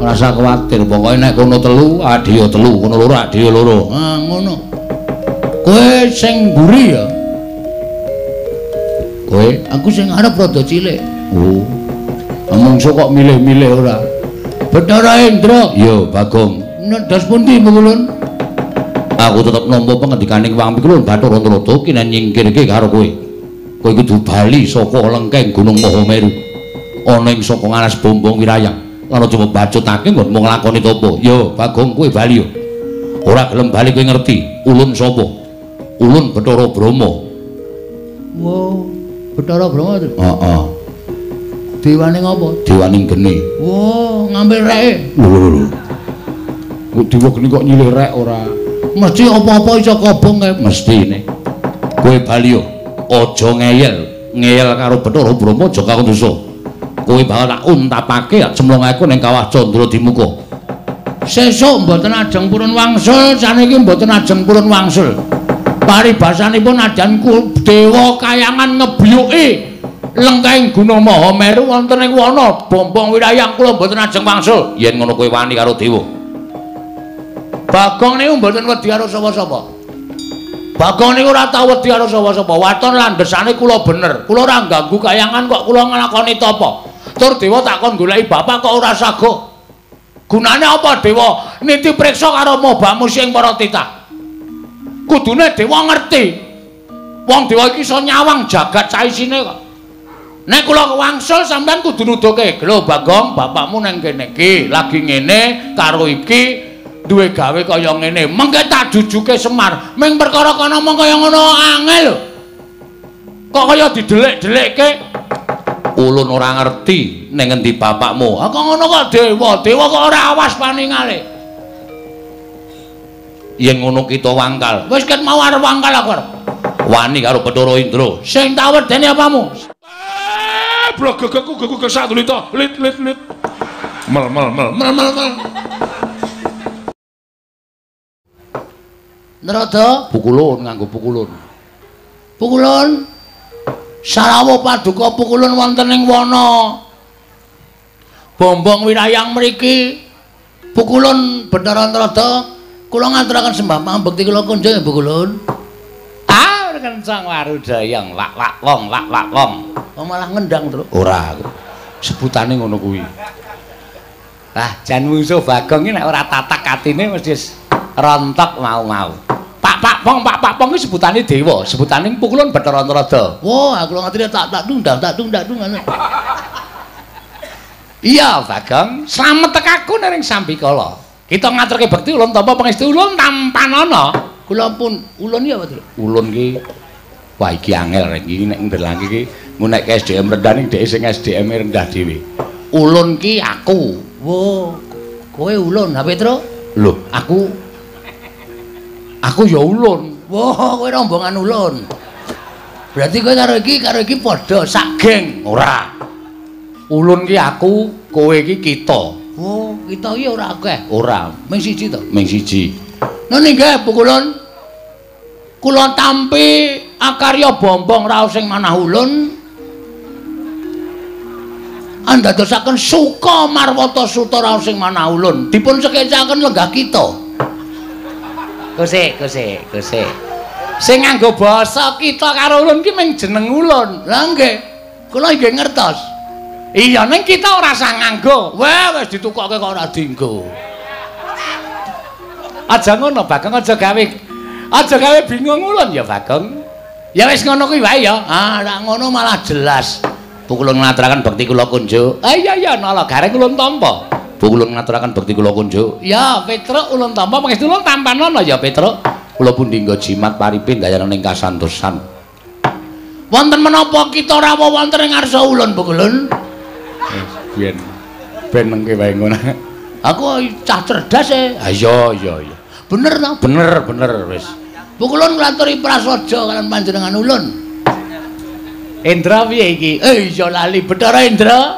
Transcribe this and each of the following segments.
Ora usah kuwatir, pokoke nek kono telu, adhiya telu, kono loro adhiya loro. Ah, ngono. Kowe sing mburi ya. Kowe, aku sing arep rada cilik. Oh. Mungsu kok milih-milih ora. Bathara Indra. Yo, Bagong. Ndas pundi Pukulun? Aku tetep nampa pengendikaning Wang Pikulun Bathara Antarada kinen nyingkirke karo kowe. Kowe kudu bali saka lengkeng Gunung Mahameru. Ana ing saka ngaras Bombong Wirayang. Lan aja mbacutake nggon mung nglakoni topo. Yo, Bagong kowe bali yo. Ora gelem bali kowe ngerti ulun sapa? Ulun Bathara Brahma. Wow, Bathara Brahma to? Heeh. Dewane ngapa? Dewaning geni. Wow, ngambil reke. Lho. Kok dewa geni kok nyilih rek ora? Mesti apa-apa iso kobong kae mestine. Kowe bali yo. Aja ngeyel. Ngeyel karo Bathara Brahma aja kakon dosa. Kowe bakal tak untapake cemlongaku ning kawah Candra Dimuka. Sesuk mboten ajeng purun wangsul, saniki mboten ajeng purun wangsul. Paribasanipun ajan dewa kayangan ngebyuki lengkeng Gunung Mahameru wonten ing wana Bombong Wirayang kula mboten ajeng wangsul. Yen ngono kowe wani karo dewa. Bagong niku mboten wedi karo sapa-sapa. Bagong niku ora tau wedi karo sapa-sapa. Waton landhesane kula bener. Kula ora ganggu kayangan kok kula nglakoni tapa. Tur dewa takon goleki bapak kok ora sago. Gunane apa dewa niti priksa karo mobamu sing para titah. Kudune dewa ngerti. Wong dewa iki iso nyawang jagat saisine kok. Nek kula wangsul sampean kudu nuduhke, "Lho Bagong, bapakmu nang kene iki lagi ngene karo iki duwe gawe kaya ngene." Mengke tak jujuke Semar. Ming perkara kono mong kaya ngono angel lho. Kok kaya didelik-delikke? Ulun ora ngerti ning endi bapakmu. Kok ngono kok dewa? Dewa kok ora awas paningale. Yen ngono kita wangkal. Wis ket mau arep wangkal aku. Wani karo Bathara Indra. Sing tak wedeni apamu? Blok gegeku satu lit. Mel. Narada Pukulun nganggo pukulun. Pukulun. Sarawuh paduka pukulun wonten ing wana Bombong Wirayang mriki. Pukulun Bathara Antarada kula ngaturaken sembah pambekti kula kunjung nggih Pukulun. Ah, kencang warudayang lak wong. Kok malah ngendang terus? Ora. Sebutane ngono kuwi. Ah, jan musuh Bagong iki nek ora tatak atine mesti rontok mau-mau. Pak Pong iki sebutane dewa, sebutane Pukulun Bathara Antarada. Wah, aku ngerti tak tundang ngono. Iya, Bagong, slamet tekaku ning Sambikala. Kita ngaturke bekti ulun tampa pangestu ulun tampanana. Kula pun ulun ya, Pak. Ulun ki wah iki angel rek iki nek ndelangke iki ngunek SDM rendah ning dhek sing SDM rendah dhewe. Ulun ki aku. Wo, kowe ulun, ha Petro? Lho, aku ya ulun. Wah, kowe rombongan ulun. Berarti kowe karo iki padha sak geng. Ora. Ulun ki aku, kowe ki kita. Oh, kita iki ora akeh. Ora, mung siji to? Mung siji. Nggih nggih, Pukulun. Kula tampi akarya Bombong raos sing manah ulun. Andadosaken suka marwata suta raos sing manah ulun. Dipun sekecaken lenggah kita. Kusik. Sing nganggo basa kita karo ulun ki mung jeneng ulun. Lah nggih, kula nggih ngertos. Iya ning kita ora usah nganggo. Wah, wis ditukokke kok ora dienggo. Aja ngono, Bagong, aja gawe bingung ulun ya, Bagong. Ya wis ngono kuwi wae ya. Ah, nek ngono malah jelas. Pukulun ngaturaken bekti kula kunjuk. Ah iya, nala gareng ulun tampa. Pukulun ngaturaken bekti kula kunjuk. Ya, Petruk ulun tampa pangestu ulun tampanana ya, Petruk. Kula pun dinggo jimat paripin dayana ning kasantosan. Wonten menapa kita rawuh wonten ing ngarsa ulun, Pukulun? Ben mengke wae ngono. Aku cah cerdas e. Ha iya. Bener to? Bener wis. Pukulun ngaturi prasaja kalian panjenengan ulun. Indra piye iki? Iya lali Bathara Indra.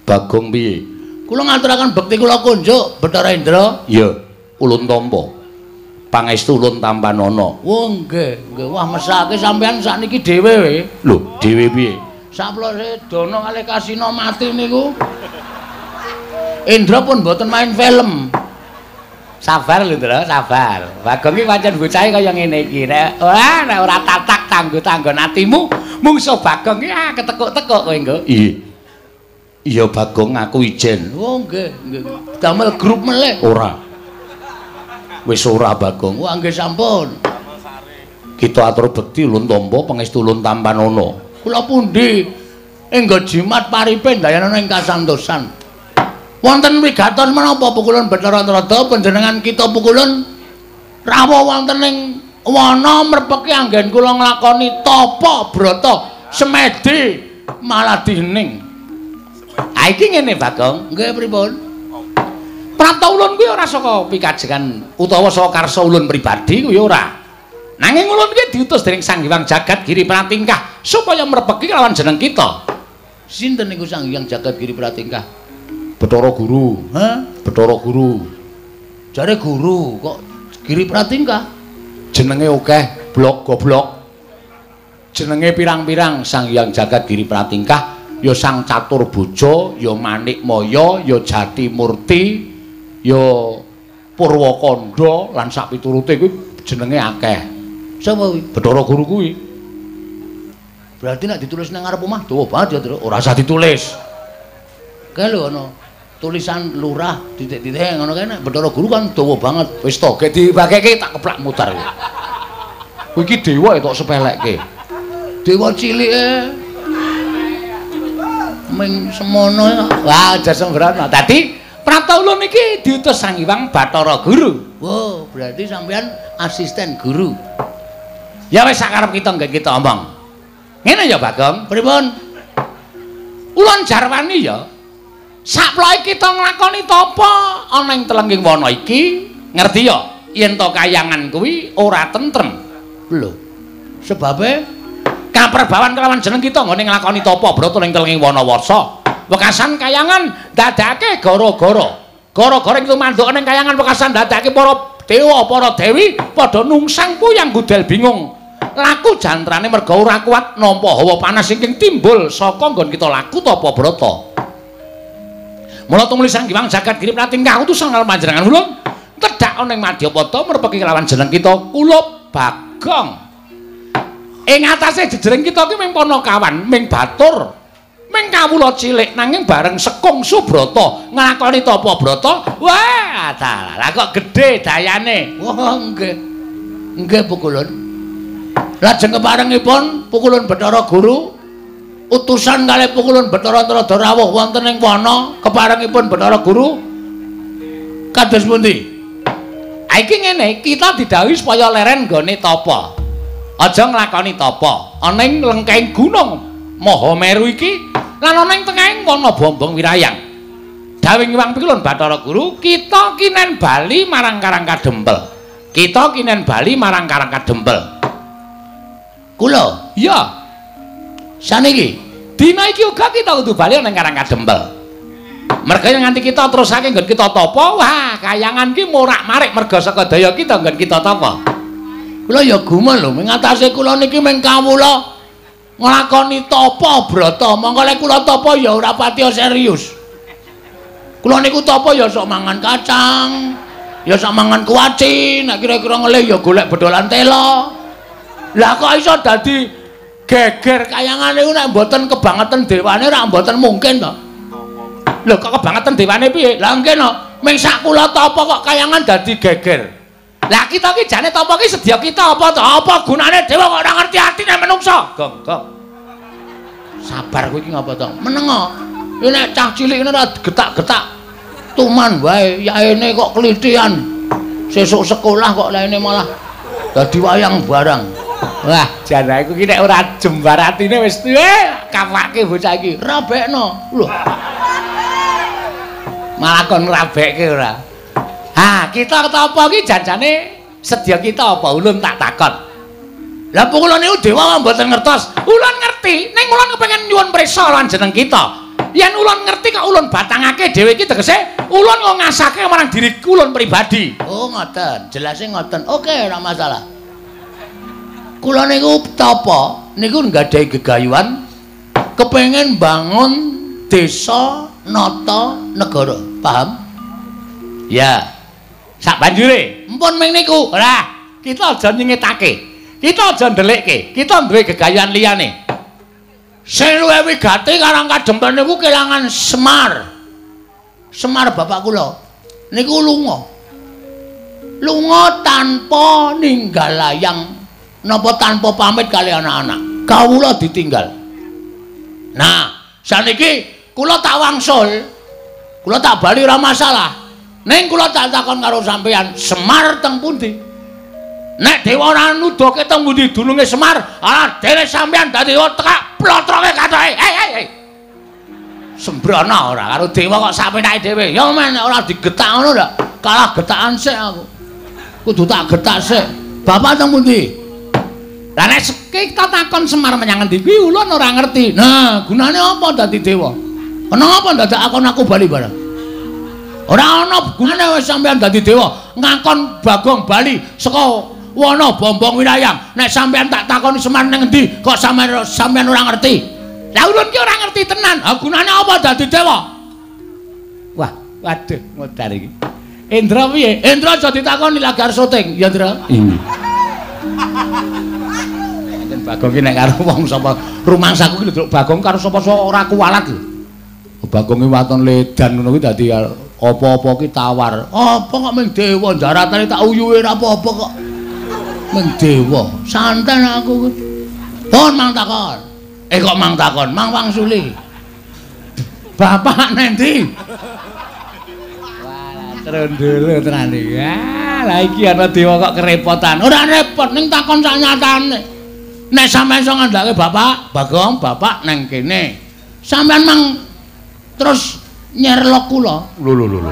Bagong piye? Kula ngaturaken bekti kula kunjuk Bathara Indra. Iya, ulun tampa. Pangestu ulun tampanana. Oh nggih. Wah mesake sampean sakniki dhewe we. Lho, dhewe piye? Saplose dono kalih kasina mati niku. Indra pun mboten main film. Sabar lho, Ndra, sabar. Bagong iki pancen bocahe kaya ngene iki. Nek ora tatak tanggo-tanggon atimu, mungsuh Bagong iki ketekuk-tekuk kowe engko. Iya, Bagong aku ijen. Oh, nggih, nggih. Damel grup meleh ora. Wis ora Bagong. Wah, nggih sampun. Kita atur bekti ulun tampa pangestu ulun Tampanana. Kula pundi enggo jimat paripe dayanana ing kasantosan. Wonten wigatos menapa pukulan Bathara Antarada panjenengan kita pukulan rawuh wonten ing wana mrepeki anggen kula nglakoni tapa brata semedi maladining. Ha iki ngene Bagong. Nggih pripun? Prapta ulun kuwi ora saka pikajengan utawa saka karsa ulun pribadi kuwi ora. Nanging ulun iki diutus dening Sang Hyang Jagat Giri Pratingkah supaya mrepeki lawan jeneng kita. Sinten niku Sang Hyang Jagat Giri Pratingkah? Bathara Guru. Hah? Bathara Guru. Jare guru kok Giri Pratingkah? Jenenge akeh, blok goblok. Jenenge pirang-pirang Sang Hyang Jagat Giri Pratingkah, ya Sang Catur Boja, ya Manik Maya, ya Jati Murti, ya Purwakanda lan sak piturute kuwi jenenge akeh. Sapa kuwi? Bathara Guru kuwi. Berarti nek ditulis nang ngarep omah dawa banget ya, Tru. Ora usah ditulis. Kae lho ana tulisan lurah titik-titik ngono kae nek Bathara Guru kan dawa banget. Wis to, gek dibageke tak keplak mutar kuwi. Kuwi iki dewa tok sepelekke. Dewa cilike. Ming semono wah aja sembrono. Dadi prapta ulun iki diutus Sang Hyang Bathara Guru. Wow, berarti sampean asisten guru. Ya wis sakarep kita nggih kita omong. Ngene ya Bagong, pripun? Ulun jarwani ya. Saploke kita nglakoni tapa ana ing telenging wana iki, ngerti ya? Yen to kayangan kuwi ora tentrem. Lho. Sebabe kaperbawan kelawan jeneng kita nggone nglakoni tapa brata ning telenging wana warsa. Wekasan kayangan dadake gara-gara. Gara-gara itu manduk ning kayangan wekasan dadake para dewa, para dewi padha nungsang puyang gudel bingung. Laku jantrane merga ora kuat nampa hawa panas ingkang timbul saka nggon kita laku tapa brata. Mula tumuli Sang Hyang Jagat Giri Pratingkah utusan karo panjenengan ulun tedhak ana ing Madyapada mrepeki kelawan jeneng kita kula Bagong. Ing atase jejering kita ki ming Panakawan, ming batur, ming kawula cilik nanging bareng Sekung Subrata nglakoni tapa brata. Wah, dalah kok gedhe dayane. Wah, nggih. Nggih pukulun. Lajeng keparengipun pukulun Bathara Guru utusan kalih pukulun Bathara Antarada rawuh wonten ing wana keparengipun Bathara Guru kados pundi? Iki ngene, kita didhawuhi supaya leren nggone tapa. Aja nglakoni tapa ana ing lengkeng gunung Mahameru iki lan ana ing tengahing wana Bombong Wirayang. Dawing Hyang Pukulun Bathara Guru, kita kinen bali marang Karang Kadempel. Kita kinen bali marang Karang Kadempel. Kula, iya. Saniki, dina iki uga kita kudu bali nang Karang Kadempel. Merga nganti kita terusake nggon kita tapa, wah, kayangan ki morak-marik merga saka daya kita nggon kita tapa. Kula ya gumun lho, ing atase kula niki mung kawula nglakoni tapa brata, mongko lek kula tapa ya ora patiya serius. Kula niku tapa ya sok mangan kacang, ya sok mangan kuaci, nek kira-kira ngelih ya golek bedolan tela. Lah kok iso dadi geger kayangan niku nek mboten kebangetan dewane ora mboten mungkin to. Lho kok kebangetan dewane piye? Lah nggih no, ming sak kula tapa kok kayangan dadi geger. Lah kita ki jane tapa ki sedya kita apa to? Apa gunane dewa kok ora ngerti atine menungsa? Gong. Sabar kowe iki ngapa to? Menengo. Yo nek cah cilik ngene ora getak-getak. Tuman wae yaene kok klithian. Sesuk sekolah kok laene malah dadi wayang barang. Wah, jan aku ki nek ora jembar atine wis kapake bocah iki. Rabekno. Lho. Malah kon rabekke ora. Ha, kita apa ki janjane sedya kita apa ulun tak takon. Lah pukulun niku dewa mboten ngertos. Ulun ngerti, ning ulun kepengin nyuwun prisa lan jeneng kita. Yen ulun ngerti kok ulun batangake dhewe iki tegese ulun kok ngasake marang diri ulun pribadi. Oh, ngoten. Jelase ngoten. Oke, ora masalah. Kula niku tapa niku nggadahi gegayuhan kepengin bangun desa nata negara. Paham? Ya. Sak banjure, Mpun ming niku. ora, kita aja nyengetake. Kita aja ndelikke. Kita duwe gegayuhan liyane. Sing luwih wigati karang kadempel niku kelangan Semar. Semar bapak kula niku lunga. Lunga tanpa ninggal layang napa tanpa pamit kali anak-anak. Kawula ditinggal. Nah, saniki kula tak wangsul. Kula tak bali ora masalah. Ning kula tak takon karo sampeyan, Semar teng pundi? Nek dewa ora nuduhke teng pundi dununge Semar, ala dene sampeyan dadi tekak plotroke katoke. Hei. Sembrono ora karo dewa kok sapenake dhewe. Ya men ora digetak ngono ndak. Kalah getakan sik aku. Kudu tak getak sik. Bapak teng pundi? Lah nek kita takon Semar menyang endi kuwi ulun ora ngerti. Nah, gunane apa dadi dewa? Kenapa ndak akon aku bali bareng? Ora ana gunane wis sampeyan dadi dewa, ngakon Bagong bali saka wana Bombong Wirayang. Nek sampeyan tak takoni Semar ning endi, kok sampeyan ora ngerti. Lah ulun ki ora ngerti tenan. Ha gunane apa dadi dewa? Wah, waduh, modar iki. Indra piye? Indra aja ditakoni lagar syuting, ya, Indra? Iya. Enten Bagong ki nek karo wong sapa rumangsaku ki lho Bagong karo sapa ora kuwalat lho. Bagong ki waton ledan ngono kuwi dadi apa-apa ki tawar. Apa kok mung dewa jaratane tak uyuhe ora apa-apa kok. Mung dewa. Santen aku. Pun mang takon. Kok mang takon, mang wangsuli. Bapak nendi? Wah, trondolo tenan iki. Lah iki ana dewa kok kerepotan. Ora repot ning takon sak nyatane. Nek sampean iso ngandhake Bapak, Bagong, Bapak nang kene. Sampean mang terus nyerlok kula. Lho.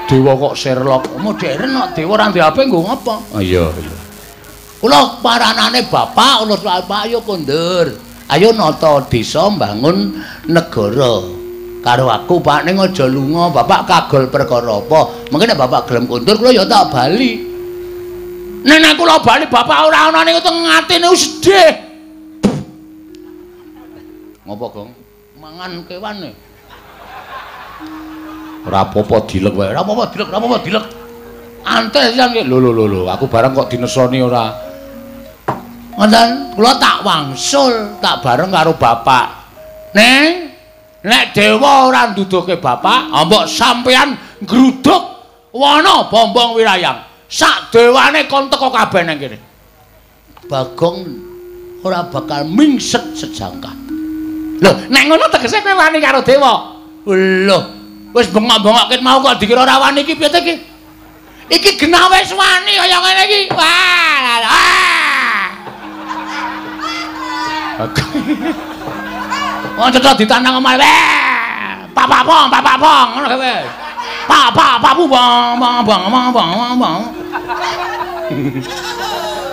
Dewa kok Sherlock. Modern kok dewa ora ndek HP nggo ngopo? Oh iya. Kula paranane Bapak, kula Bapak ayo kondur. Ayo nata desa mbangun negara. Karo aku Pak ning aja lunga, Bapak kagol perkara apa? Mengko nek Bapak gelem kondur kula ya tak bali. Nek kula bali Bapak ora ana niku teng atine sedih. Ngopo, Gong? Mangan kewane. Ora apa-apa dilek wae. Ora apa-apa dilek. Antes yang lho aku barang kok dinesoni ora. Ngoten, kula tak wangsul, tak bareng karo Bapak. Nek dewa ora nduduhke Bapak, mbok sampeyan gruduk wana Bombong Wirayang. Sak dewane kon teko kabeh nang kene. Bagong ora bakal mingset sejangka. Lho, nek ngono tegese kowe wani karo dewa. Lho, wis bengok-bengok ket mau kok dikira ora wani iki piye iki? Iki genah wis wani kaya ngene iki. Wah. Wong cocok ditandang omah wae. Papapong ngono kowe. Papu bong.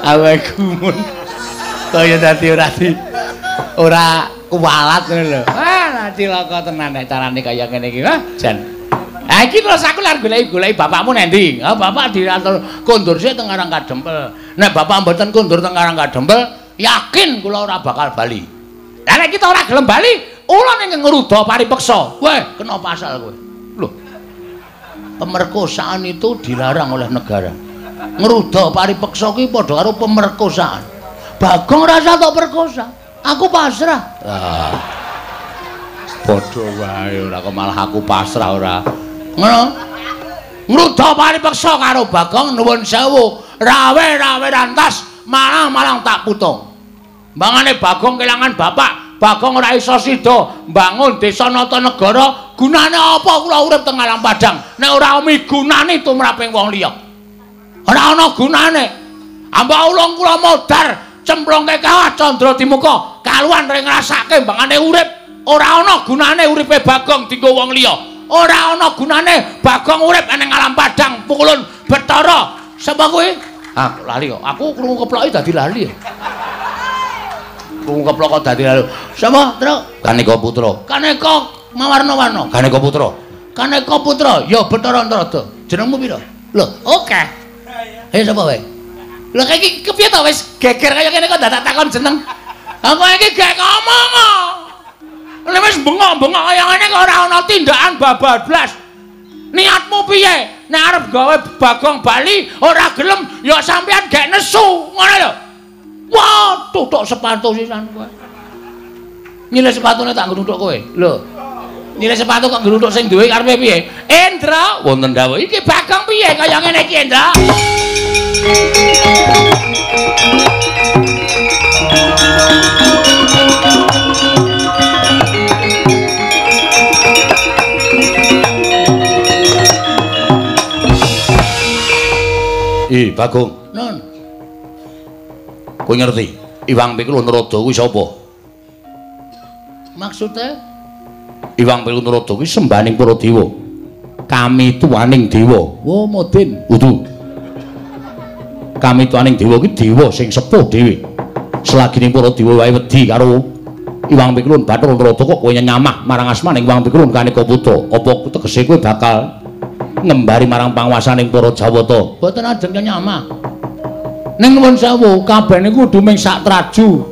Awakku mun kaya dadi ora kuwalat ngono lho. Wah, cilaka tenan nek carane kaya ngene iki. Hah, Jan. Ha iki terus aku lari golek-goleki bapakmu nendi? Ha bapak diatur kondur sik teng Karang Kadempel. Nek bapak mboten kondur teng Karang Kadempel, yakin kula ora bakal bali. Lah nek kita ora gelem bali, ula ning ngeruda paripeksa. Weh, kena pasal kowe. Loh. Pemerkosaan itu dilarang oleh negara. Ngeruda paripeksa kuwi padha karo pemerkosaan. Bagong rasa tok perkosa. Aku pasrah. Ah. Padha wae ora kok malah aku pasrah ora. Ngono. Ngeruda paripeksa karo Bagong nuwun sewu. Rawe rantas malang tak putung. Mangane Bagong kelangan bapak, Bagong ora iso sida mbangun desa nata negara, gunane apa kula urip teng alam padang nek ora migunani tumraping wong liya. Ora ana gunane. Amba ulung kula modar cemplungke kawah Candra Timuka, kaluan ring ngrasake mbangane urip. Ora ana gunane uripe Bagong dienggo wong liya. Ora ana gunane Bagong urip ning alam padang pukulun Bathara. Sapa kuwi? Aku lali kok. Aku krungu keploki dadi lali. Krungu keplok kok dadi lali. Sapa, Tru? Kaneka Putra. Kaneka mawarna-warna. Kaneka Putra. Kaneka Putra. Ya Bathara Antarada. Jenengmu pira? Lho, oke. Ayo sapa wae? Lho iki kepiye to wis geger kaya kene kok dadak takon jeneng. Aku iki gek ngomong. Nek wis bengok-bengok kaya ngene kok ora ana tindakan bablas. Niatmu piye? Nek arep gawe Bagong Bali ora gelem ya sampean gek nesu, ngono lho. Wah, tutuk sepatu sisan kowe. Nyilih sepatune tak ngruthuk kowe. Lho. Nyilih sepatu kok ngruthuk sing duwe karepe piye? Endra, wonten dawuh iki Bagong piye kaya ngene iki, Endra? Bagong. Non. Kowe ngerti? Iwang Pikul Narada kuwi sapa? Maksude? Iwang Pikul Narada kuwi sembaning para dewa. Kami tuwaning dewa. Oh, Modin. Udu. Kami tuwaning dewa kuwi dewa sing sepuh dhewe. Selagine para dewa wae wedi karo Iwang Pikul Bathara Narada kok kowe nyamah marang asmaning Iwang Pikul Kaneka Putra. Apa tegese kowe bakal ngembari marang panguwasaning para Jawata? Boten ajeng nyamah. Ning nuwun sewu, kabeh niku kudu ming sak traju.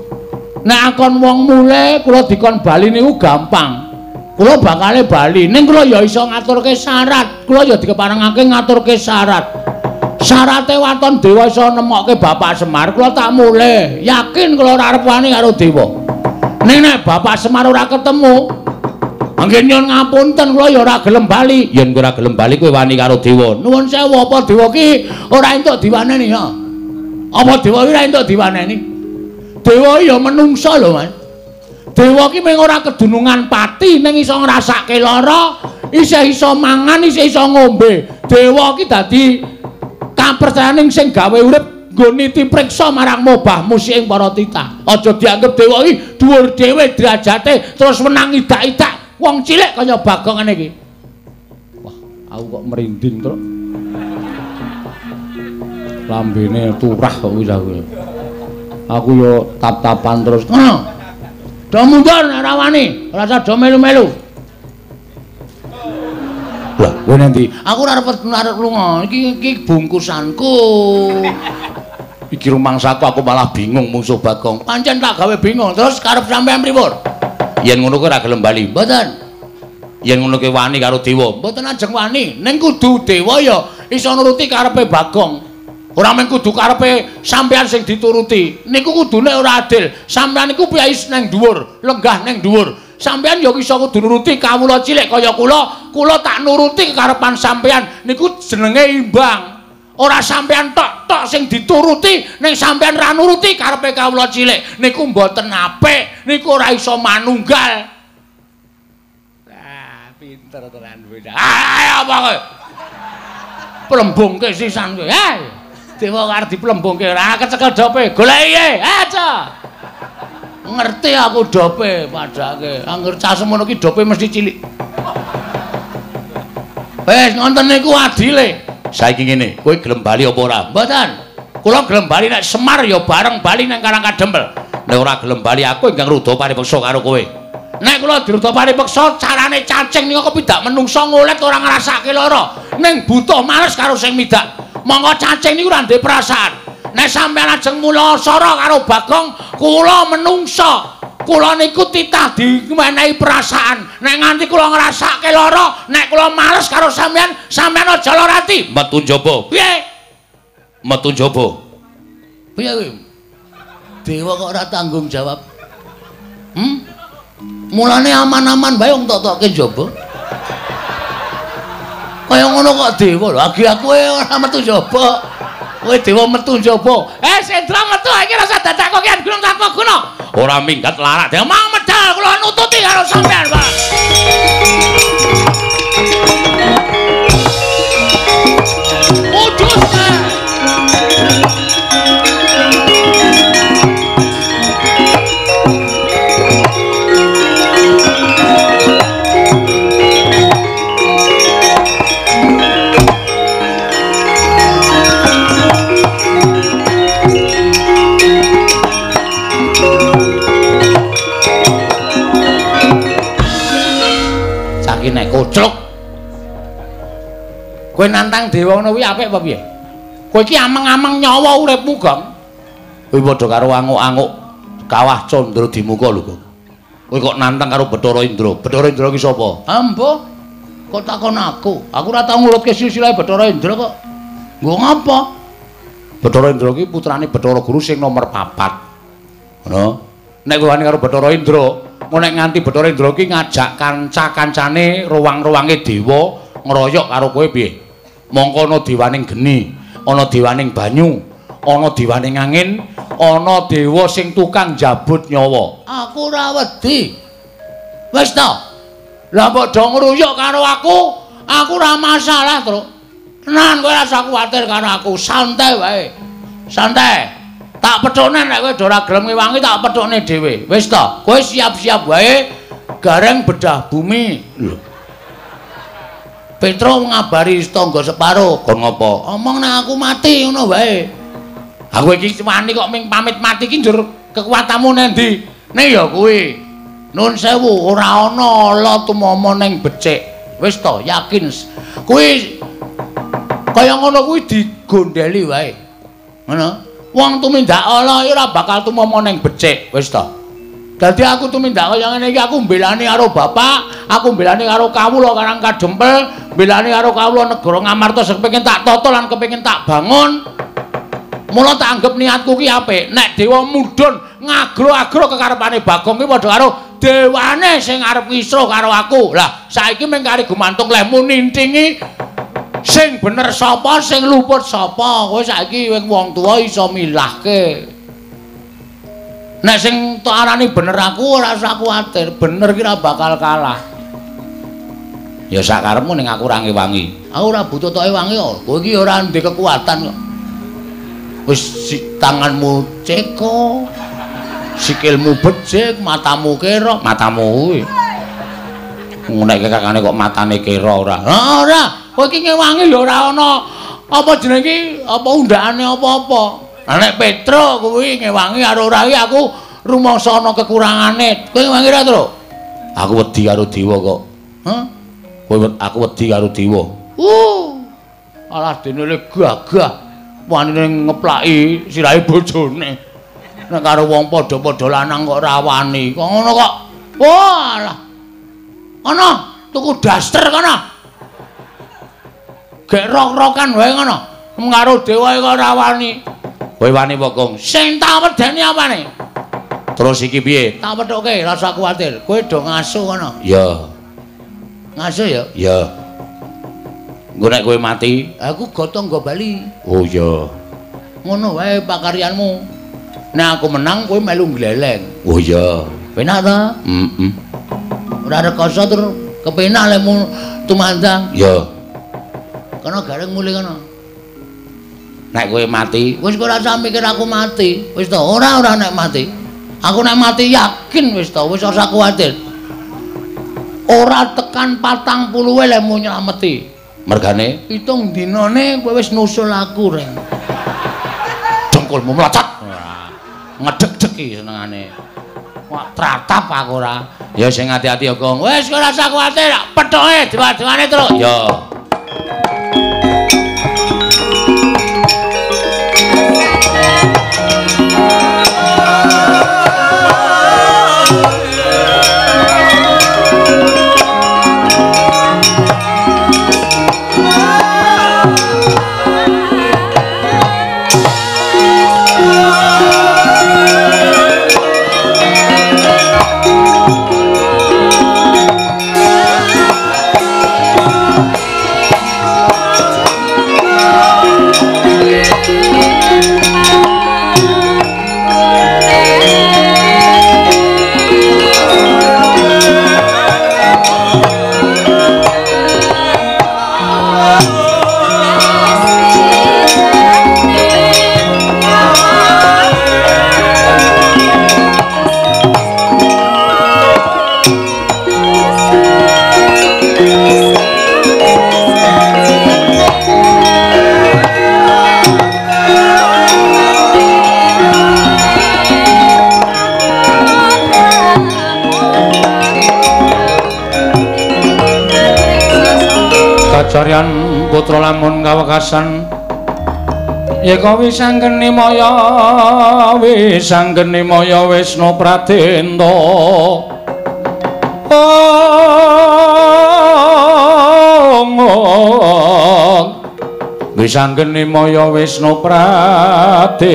Nek akon wong mule kula dikon bali niku gampang. Kula bakale bali, ning kula ya iso ngaturke syarat. Kula ya dikeparengake ngaturke syarat. Syarate waton dewa iso nemokke Bapak Semar, kula tak mule. Yakin kula ora arep wani karo dewa. Ning nek Bapak Semar ora ketemu, mangke nyuwun ngapunten kula ya ora gelem bali. Yen kowe ora gelem bali kowe wani karo dewa. Nuwun sewu apa dewa ki ora entuk diwaneni ya. Apa dewa iki ora entuk diwaneni? Dewa ya menungso lho, Mas. Dewa ki mung ora kedunungan pati ning iso ngrasake lara, isih iso mangan, isih iso ngombe. Dewa ki dadi kapercayaning sing gawe urip nggo niti priksa marang mobahmu sing para titah. Aja dianggep dewa iki dhuwur dhewe derajate terus menang idak-idak. Wong cilik kaya Bagong ngene iki. Wah, aku kok merinding, Truk. Lambene turah kok wis aku. Aku yo tap-tapan terus. Ngono. Do mundur nek ora wani, ora usah do melu-melu. Lah, kowe nanti aku ora arep lunga. Iki bungkusanku. Iki rumangsaku aku malah bingung musuh Bagong. Pancen tak gawe bingung. Terus karep sampean pripun? Yen ngono kowe ora gelem bali. Mboten. Yen ngono kowe wani karo dewa. Mboten ajeng wani. Ning kudu dewa ya iso nuruti karepe Bagong. Ora men kudu karepe sampean sing dituruti. Niku kudune ora adil. Sampean niku piyais nang dhuwur, lenggah nang dhuwur. Sampean ya iso kudu nuruti kawula cilik kaya kula. Kula tak nuruti karepan sampean. Niku jenenge imbang. Ora sampean tok sing dituruti, ning sampean ra nuruti karepe kawula cilik. Niku mboten apik. Niku ora iso manunggal. Ah, pinter tenan kowe. Ayo apa kowe? Plembungke sisan kowe. Ha. Dewa arep diplembungke ora kecekel dope. Goleki ye, aja. Ngerti aku dope padake. Angger cah semono ki dope mesti cilik. Wes ngonten niku adile. Saiki ngene, kowe gelem bali apa ora? Mboten. Kula gelem bali nek Semar ya bareng bali nang Karangkadempel. Nek ora gelem bali aku ingkang rudha paripeksa karo kowe. Nek kula dirudha paripeksa carane cacing niku kepidak menungso ngolet ora ngrasake lara. Ning butuh males karo sing midak. Monggo cacing niku ora ndek perasaan. Nek sampeyan ajeng mula sara karo Bagong, kula menungso. Kula niku titah dimenehi perasaan. Nek nganti kula ngrasake lara, nek kula males karo sampeyan, sampeyan aja lara ati. Metu njaba. Piye? Metu njaba. Piye kowe? Dewa kok ora tanggung jawab. Mulane aman-aman bae wong tok-tokke njaba. Kaya ngono kok dewa lho, agi aku ora metu njaba. Kowe dewa metu njaba. Sendra metu iki rasa dadak kok kian gunung tanpa guna. Ora minggat larak, dia mau medal kula nututi karo sampean, Pak. Udus. Nek kocluk kowe nantang dewa ngono kuwi apik apa piye? Kowe iki ameng-ameng nyawa uripmu, Gong. Kowe padha karo anguk-anguk kawah Candra Dimuka lho, Gong. Kowe kok nantang karo Bathara Indra. Bathara Indra ki sapa? Ambo. Kok takon aku? Aku ora tau ngurutke silsilah Bathara Indra kok. Nggo ngapa? Bathara Indra ki putrane Bathara Guru sing nomor 4. Ngono. Nek kowe wani karo Bathara Indra, mau nek nganti Bathara Indra ki ngajak kanca-kancane ruwang-ruwange dewa ngeroyok karo kowe piye? Mongko ana dewaning geni, ana dewaning banyu, ana dewaning angin, ana dewa sing tukang jabut nyawa. Aku ora wedi. Wis ta? Lah padha ngruyuk karo aku ora masalah, Truk. Tenan kowe ora usah kuwatir karo aku, santai wae. Santai. Tak pethone nek kowe ora gelem ngewangi tak pethone dhewe. Wis ta? Kowe siap-siap wae gareng bedah bumi. Lho. Petro ngabari setangga separo. Kon ngopo? Omong nek aku mati ngono wae. Aku iki wani kok ming pamit mati iki njur kekuatanmu nendi? Nek ya kuwi. Nun sewu ora ana ala tumama ning becik. Wis to, yakin. Kuwi kaya ngono kuwi digondheli wae. Ngono. Wong tumindak ala iki ora bakal tumama ning becik. Wis to. Dadi aku tumindak kaya ngene iki aku mbelani karo bapak, aku mbelani karo kawula Karang Kadempel, mbelani karo kawula negara Ngamarta sing kepengin tak tata lan kepengin tak bangun. Mula tak anggap niatku ki apik. Nek dewa mudhun ngagro-agro kekarepane Bagong ki padha karo dewane sing arep ngisruh karo aku. Lah, saiki mung kari gumantung lehmu nintingi sing bener sapa, sing luput sapa. Kowe saiki wong tuwa iso milahke. Nek sing tok arani bener aku ora usah kuwatir, bener ki ora bakal kalah. Ya sak karepmu ning aku ora ngewangi. Aku ora butuh tok ewangi kok. Kowe iki ora ndek kekuatan kok. Wis tanganmu ceko, sikilmu becik, matamu kira, matamu kuwi. Nek kakane kok matane kira ora. Ora, kowe iki ngewangi ya ora ana apa jenenge iki, apa undakane apa-apa. Nek Petro kuwi ngewangi karo ora iki aku rumangsa ana kekurangane. Kowe ngewangi ra, Tru? Aku wedi karo dewa kok. Hah? Kowe aku wedi karo dewa. Alah dene gagah. Wani ngeplaki sirahe bojone. Nek karo wong padha-padha lanang kok ora wani. Kok ngono kok. Walah. Ana tuku daster kono. Gek rok-rokan wae ngono. Karo dewa kok ora wani. Kowe wani apa, Kong? Sing tak wedeni apane? Terus iki piye? Tak pethuke, ora usah kuwatir. Kowe do ngasuh kono. Ya. Ngasuh ya? Ya. Engko nek kowe mati, aku gotong nggo bali. Oh iya. Ngono wae pakaryanmu. Nek aku menang kowe melu gleleng. Oh iya. Penak ta? Heeh. Ora rekoso tur kepenak lemu tumandang. Ya. Kono gareng mulih kono. Nek kowe mati, wis ora usah mikir aku mati. Wis to, ora nek mati. Aku nek mati yakin wis to, wis ora usah kuwatir. Ora tekan 40 lemu nylameti. Mergane pitung dinane kowe wis nusul aku reng. Dengkulmu mlocot. Ngedeg-degi senengane. Wah, tratap aku ora. Ya sing ati-ati ya, Gong. Wis ora usah kuwatir, pethoke dewa-dewane terus. Ya. Caryan putra lamun kawekasan yeka wisanggeni maya Wisnu Pradenta Wis anggene maya Wisnu Pratenda.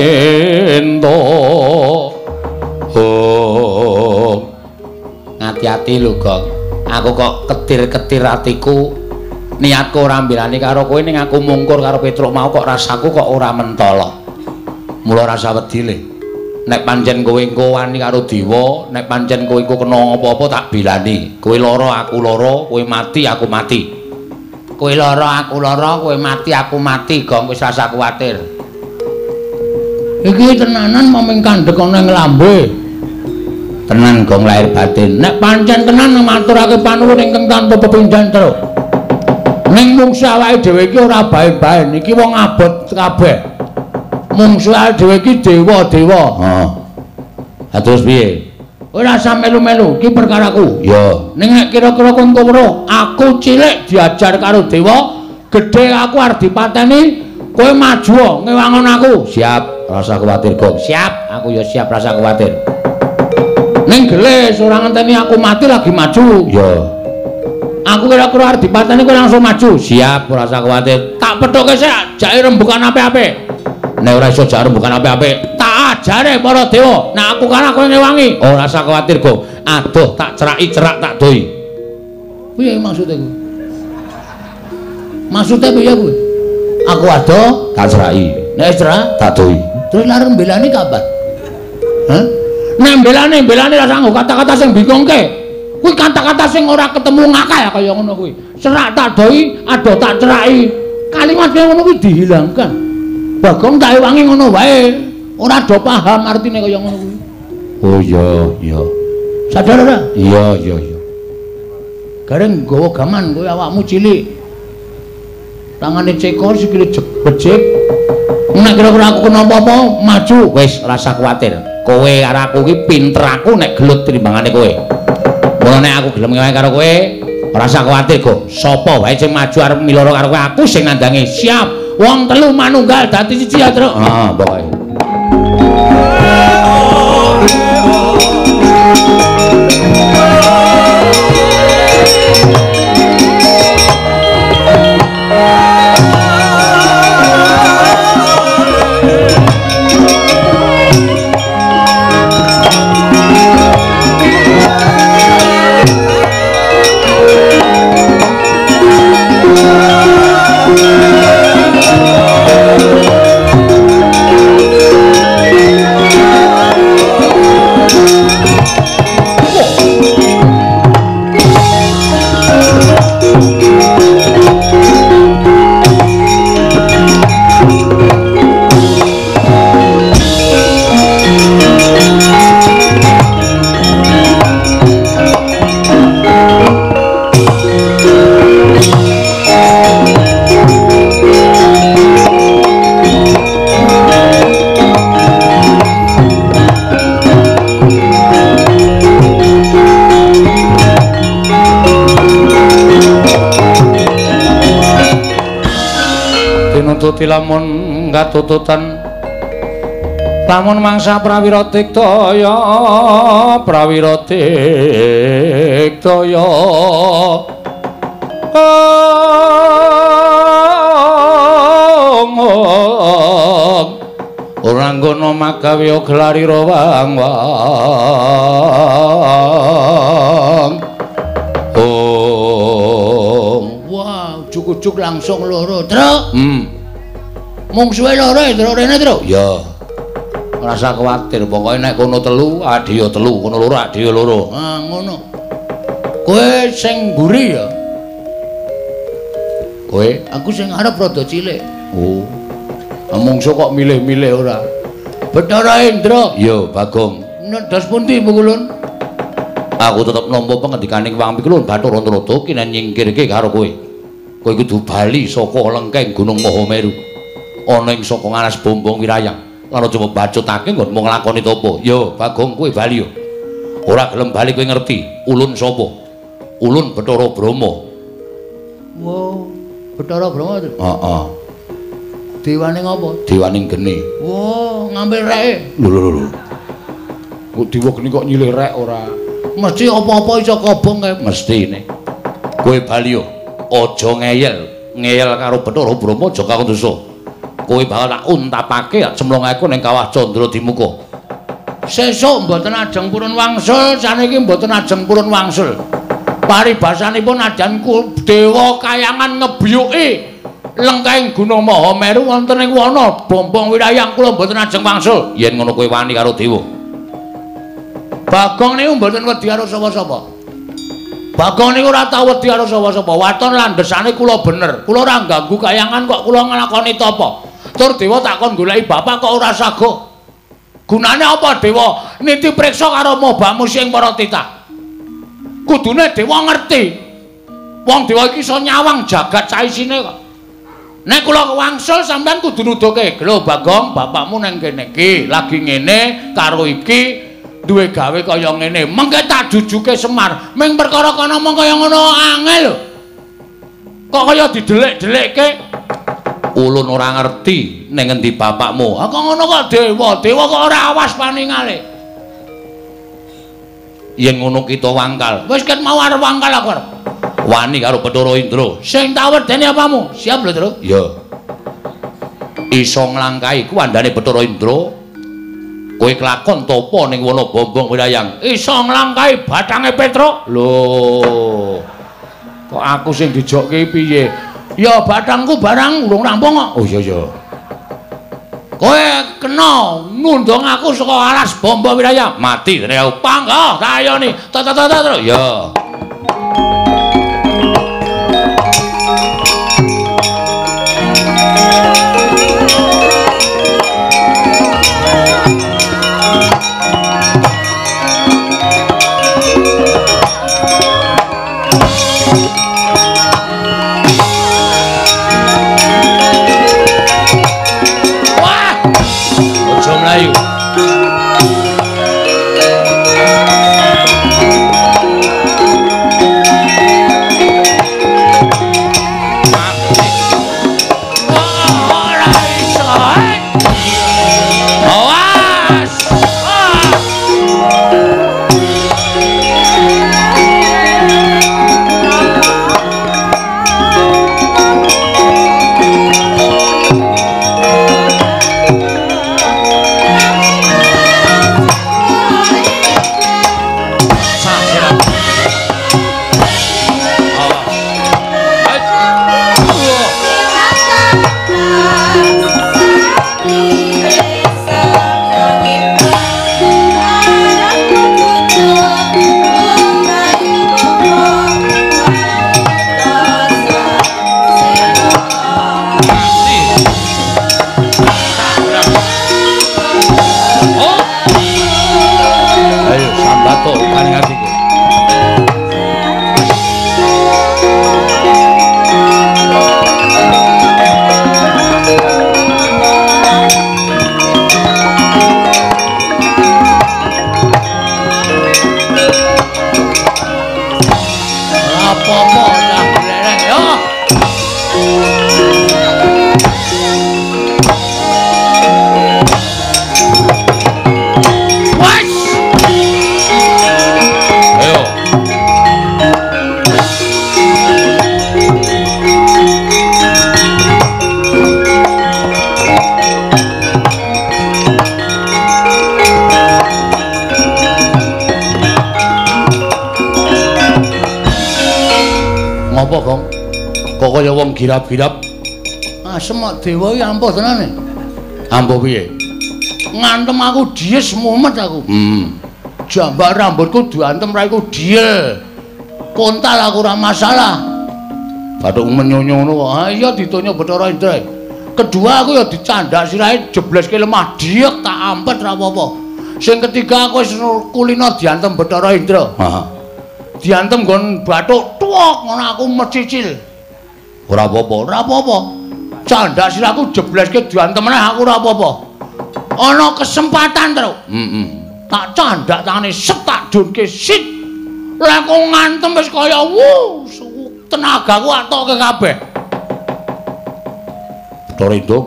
Ngati-ati lho, Gong. Aku kok ketir-ketir atiku. Niatku ora mbelani karo kowe ning aku mungkur karo Petruk mau kok rasaku kok ora mentolo. Mula rasa wedi le. Nek pancen kowe engko wani karo Dewa, nek pancen kowe engko kena apa-apa tak bilani. Kowe lara aku lara, kowe mati aku mati. Kowe lara aku lara, kowe mati aku mati, Gong wis rasa kuwatir. Iki tenanan momeng kandhek ana ing lambe. Tenan Gong lahir batin. Nek pancen tenan maturake panuwun ingkang tanpa pepindhan terus. Ning mungsuh awake dhewe iki ora bae-bae, iki wong abot kabeh. Mungsuh awake dhewe iki dewa-dewa. Heeh. Ha terus piye? Ora usah melu-melu, iki perkaraku. Ya. Ning nek kira-kira kon weruh, aku cilik diajar karo dewa, gedhe aku arep dipateni, kowe maju ngewangon aku. Siap, rasa kuwatir, Gong. Siap, aku ya siap rasa kuwatir. Ning gelis ora ngenteni aku mati lagi maju. Ya. Aku kira-kira arep dipateni kowe langsung maju. Siap, ora usah kuwatir. Tak pethoke sik, jake rembukan apik-apik. Nek ora iso jake rembukan apik-apik, tak ajare para dewa. Nek aku kalah kowe ngewangi. Ora usah kuwatir, Gong. Aduh, tak ceraki cerak tak doi. Piye maksude kuwi? Maksude piye kuwi? Aku adoh tak ceraki. Nek cerak tak doi. Terus lare mbelani kapan? Hah? Nek mbelani ra sanggo kata-kata sing bingungke. Kuwi kata-kata sing ora ketemu ngakal kaya ngono kuwi. Cerak tak doi, adoh tak ceraki. Kalimat kaya ngono kuwi dihilangkan. Bagong tak ewangi ngono wae. Ora do paham artine kaya ngono kuwi. Oh iya, iya. Sadar ora? Iya, iya, iya. Gareng nggawa gaman kowe awakmu cilik. Tangane cekor sikile becik. Nek kira-kira aku kena apa-apa, maju. Wis ora usah kuwatir. Kowe karo aku iki pinter aku nek gelut timbangane kowe. Mula nek aku gelem ngewahi karo kowe, ora usah kuwatir, Go. Sapa wae sing maju arep miloro karo kowe, aku sing nandangi. Siap. Wong telu manunggal dadi siji ya, Truk. Heeh, pokoke. Tuti lamun ngatututan lamun mangsa prawira tiktaya ora nggono magawe glarira wang-wang. Wah, ujug-ujug langsung loro, Truk. Mungsuhe loro ya, Truk, rene, Truk? Ya. Ora usah kuwatir, pokoke nek kono telu, adhiya telu, kono loro adhiya loro. Ah, ngono. Kowe sing mburi ya? Kowe? Aku sing arep rada cilik. Oh. Mungsuh kok milih-milih ora. Bathara Indra. Ya, Bagong. Ndas pundi Mukulun? Aku tetep nampa pengendikaning Wang Pikulun Bathara Narada kinen nyingkirke karo kowe. Kowe kudu bali saka lengkeng Gunung Mahameru. Ana ing saka ngaras bombong wirayang lan aja mbacutake nggonmu nglakoni topo. Yo Bagong kowe bali yo. Ora gelem bali kowe ngerti ulun sapa? Ulun Bathara Brahma. Wo, Bathara Brahma to? Heeh. Dewane ngapa? Dewaning geni. Wo, ngambil reke. Lho. Kok dewa geni kok nyilih rek ora Mesti apa-apa iso kobong kae mestine. Kowe bali yo, aja ngeyel. Ngeyel karo Bathara Brahma aja kakon dosa. Kowe bakal tak untapake cemlongaku ning Kawah Candra Dimuka. Sesuk mboten ajeng purun wangsul, saniki mboten ajeng purun wangsul. Paribasanipun ajanku dewa kayangan ngebiyuki lengkahing Gunung Mahameru wonten ing wana Bombong Wirayang kula mboten ajeng wangsul. Yen ngono kowe wani karo dewa. Bagong niku mboten wedi karo sapa-sapa. Bagong niku ora tau wedi karo sapa-sapa. Waton landhesane kula bener. Kula ora ganggu kayangan kok kula nglakoni tapa. Tur dewa takon goleki bapak kok ora sago. Gunane apa dewa niti priksa karo mobamu sing para titah. Kudune dewa ngerti. Wong dewa iki iso nyawang jagat saisine kok. Nek kula wangsul sampean kudu nuduhke, "Lho Bagong, bapakmu nang kene iki lagi ngene karo iki duwe gawe kaya ngene." Mengke tak jujuke Semar. Ming perkara kana mong kaya ngono angel lho. Kok kaya didelik-delikke? Ulun ora ngerti ning endi bapakmu. Kok ngono kok dewa? Dewa kok ora awas paningale. Yen ngono kita wangkal. Wis ket mau arep wangkal aku arep. Wani karo Bathara Indra. Sing tak wedeni apamu? Siap lho, Tru? Ya. Iso nglangkahi kuwandane Bathara Indra. Kowe kelakon topo ning wana Bombong Wirayang. Iso nglangkahi bathange Petruk. Lho. Kok aku sing dijokke piye? Ya bathangku barang urung rampung kok. Oh iya. Kowe kena nundung aku saka alas Bombong Wirayang. Mati dene aku pangga tak ayoni. Tata. Ya. Melayu. Ngopo, Bong? Kok kaya wong girap-girap? Asem kok dewa iki ampuh tenane. Ampuh piye? Ngantem aku dies mumet aku. Jambak rambutku diantem raiku diel. Kontal aku ora masalah. Bathuk menyonyo ngono kok. Ha iya ditonyo Bathara Indra. Kedua aku ya dicandak sirahe jebleske lemah diek tak ampet ora apa-apa. Sing ketiga aku wis kulino diantem Bathara Indra. Heeh. Diantem nggon bathuk tuwok ngono aku mecicil. Ora apa-apa. Candak siraku jebleske diantem meneh aku ora apa-apa. Ana kesempatan, Tru. Tak candak tangane setak dunke sit. Lah kok ngantem wis kaya tenagaku atoke kabeh. Bathara Indra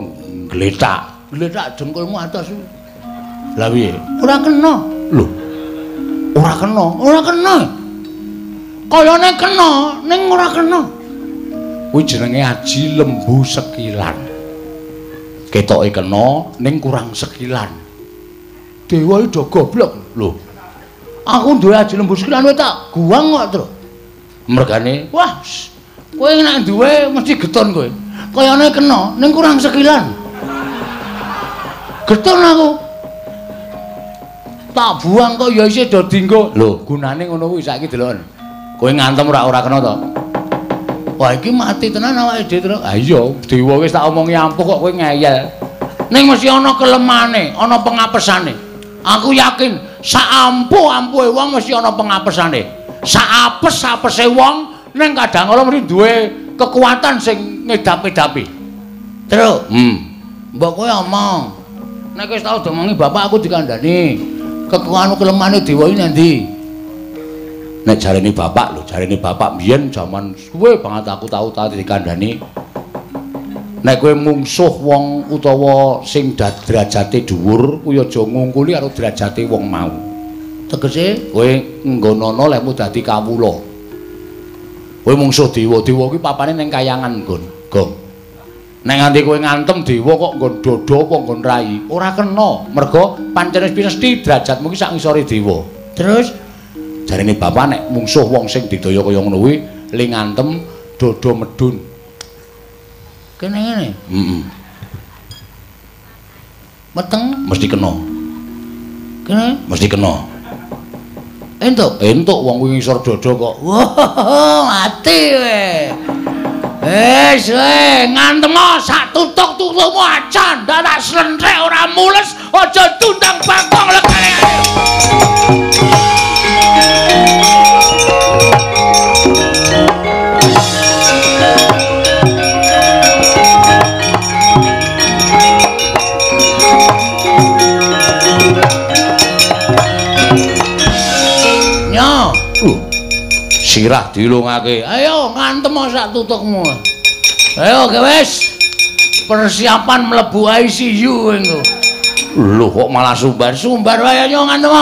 gletak dengkulmu atas. Lah piye? Ora kena. Lho. Ora ora kena. Ora kena. Kayane kena ning ora kena. Kuwi jenenge aji lembu sekilan. Ketoke kena ning kurang sekilan. Dewa iki do goblok lho. Aku duwe aji lembu sekilan kowe tak guang kok, Tru. Mergane, wah, kowe nek duwe mesti getun kowe. Kayane kena ning kurang sekilan. Getun aku. Tak buang kok ya isih do dienggo. Lho, gunane ngono kuwi saiki delok. Kowe ngantem ora kena to. Wah, iki mati tenan awake dhewe, Tru. Ah iya, dewa wis tak omongi ampuh kok kowe ngeyel. Ning mesti ana kelemane, ana pengapesane. Aku yakin sak ampuh-ampuhe wong mesti ana pengapesane. Sak apes-apese wong ning kadang kala mesti duwe kekuatan sing ngedap-edapi. Tru, mbok kowe omong. Nek wis tau domongi bapak aku dikandani. Kekuatan kelemane dewa iki endi? Nek jarene bapak lho, jarene bapak biyen jaman suwe banget aku tau dikandani. Nek kowe mungsuh wong utawa sing derajate dhuwur, kuwi aja ngungkuli karo derajate wong mau. Tegese kowe nggonono lekmu dadi kawula. Kowe mungsuh dewa, dewa kuwi papane ning kayangan nggon, Gong. Nek nganti kowe ngantem dewa kok nggon dodo apa nggon rai, ora kena. Merga pancen wis mesti derajatmu ki sak ngisore dewa. Terus jarene bapak nek mungsuh wong sing didaya kaya ngono kuwi ling ngantem dodo medun. Kene ngene. Meteng mesti kena. Kene mesti kena. Entuk wong kuwi ngisor dodo kok. Wah, mati kowe. Wis ngantem sak tutuk-tutukmu acan, ndak slentrek ora mules, aja tundang bakong lekane. Sirah dilungake. Ayo ngantem sak tutukmu. Ayo wis. Persiapan mlebu ICU engko. Lho kok malah sumbar wae yo ngantem.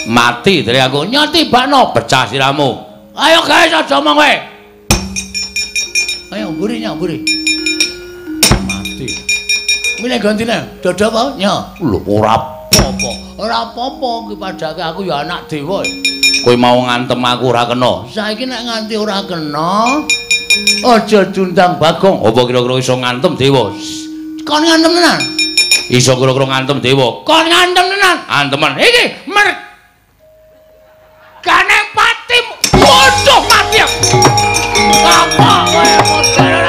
Mati dari aku nyoti bakno pecah siramu. Ayo guys aja omong kowe. Ayo mburi. Mati. Milih gantine dodo apa? Nyo. Lho ora apa-apa. Ora apa-apa ki padake aku ya anak dewa. Kowe mau ngantem aku ora kena. Saiki nek nganti ora kena, aja diundang Bagong. Apa kira-kira iso ngantem dewa? Kon ngantem tenan. Iso kira-kira ngantem dewa. Kon ngantem tenan. Antemen iki mergane patimu. Waduh mati. Apa kowe model?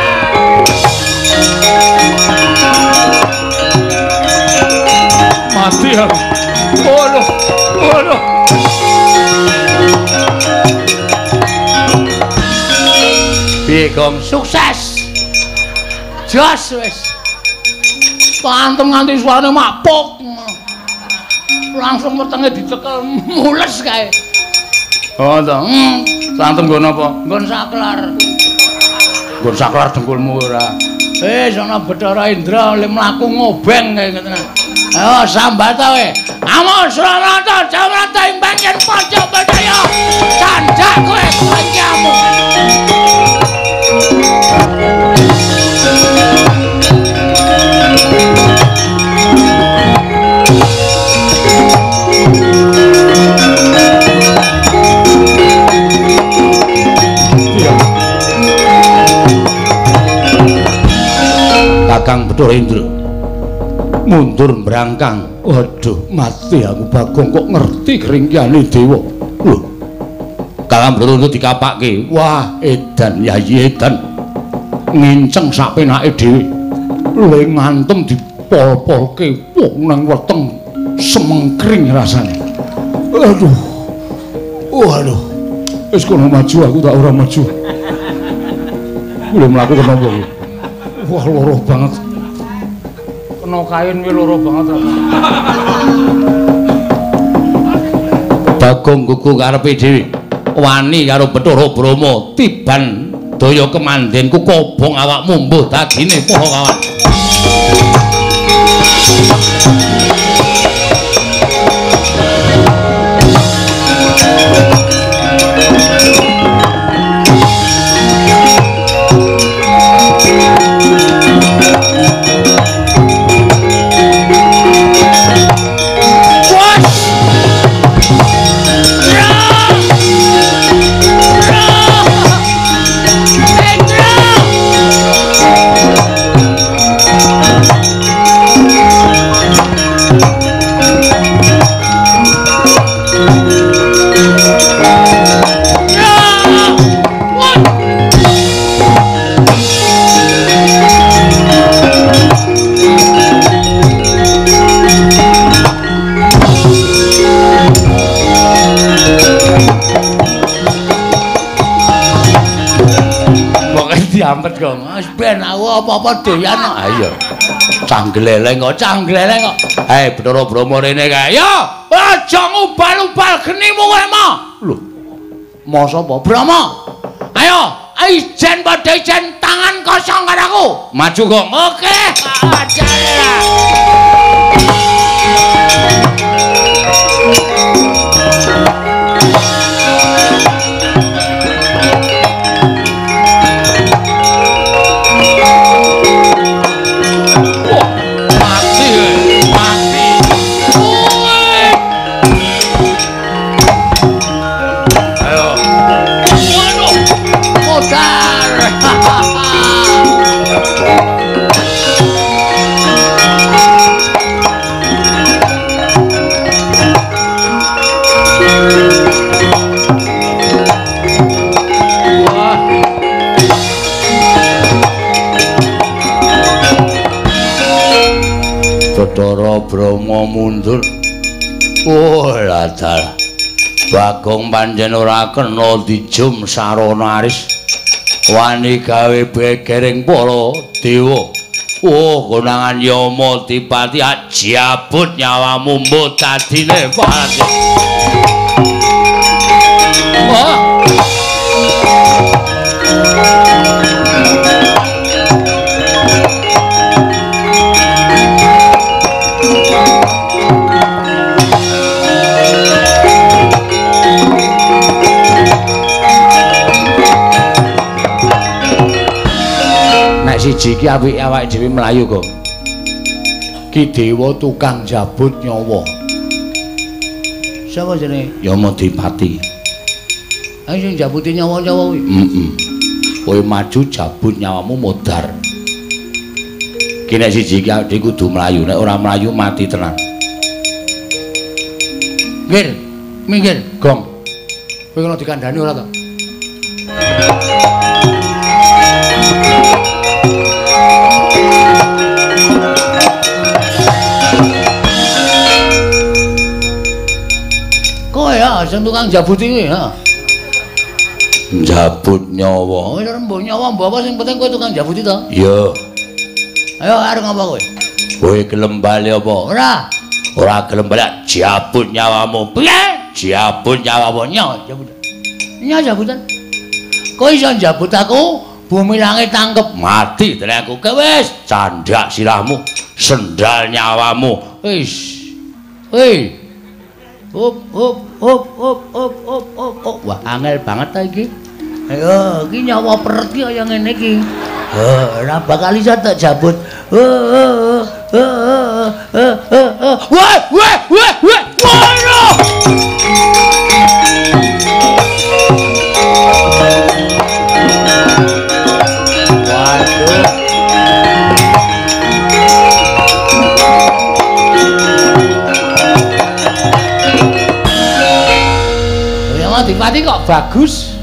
Mati ya. Waduh. Begom sukses. Jos wis. Pantem nganti suarane mapuk. Langsung wetenge dicekel mules kae. Oh to. Pantem nggon apa? Nggon saklar. Nggon saklar dengkulmu ora. Ana Bathara Indra le mlaku ngobeng kae ngoten. Ayo sambat kowe. Amun Suranata Jamrata ing banyen Paja Badaya. Sanjak kowe kancamu. Kakang Bathara Indra mundur mbrangkang. Waduh, mati aku Bagong kok ngerti keringkiane dewa. Lho. Kakang Bathara Indra dikapake. Wah, edan yayi edan. Nginceng sak penake dhewe. Le ngantem dipol-polke wong nang weteng semengkring rasane. Waduh. Wis kono maju aku tak ora maju. Belum mlaku kenapa kuwi? Wah, loro banget. Kena kain kuwi loro banget. Bagong gugu karepe dhewe. Wani karo Bathara Brama tiban daya kemandenku kobong awakmu mbuh dadine poho kawan. doyan aku apa-apa doyan kok. Ayo. Canggleleng kok. Hei, Bathara Brahma rene kae. Yo, aja ngubal-ubal genimu kowe mah. Lho. Masa apa Brahma? Ayo, ijen padha ijen tangan kosong karo aku. Maju, Gong. Oke. Ajare. Bathara Brahma mundur. Oh, ladal. Bagong pancen ora kena dijum sarana aris. Wani gawe begering para dewa. Oh, konangan Yama Dipati jabut nyawamu mbok dadine pati. Wah. Siji iki apike awake dhewe mlayu kok. Ki dewa tukang jabut nyawa. Sapa jenenge? Yama Dipati. Ayo sing jabuti nyawa-nyawa kuwi. Kowe maju jabut nyawamu modar. Ki nek siji iki awake kudu mlayu, nek ora mlayu mati tenan. Minggir, Gong. Kowe kena dikandhani ora to? Ya, sing tukang jabut iki, ha. Jabut nyawa. Oh, ora mbok nyawa mbok apa sing penting kowe tukang jabut itu. Iya. Ayo arep ngapa kowe? Kowe gelem bali apa? Ora gelem bali jabut nyawamu. Piye? Jabut nyawamu jabut. Jabutan. Kowe iso jabut aku, bumi langit tangkep mati dari aku. Wis, candak sirahmu, sendal nyawamu. Wis. Hei. Hop. Wah, angel banget ta iki. Ayo, iki nyawa peret ki kaya ngene iki. Ora bakal iso tak jabut. Wah. Ngono. Dipati kok bagus.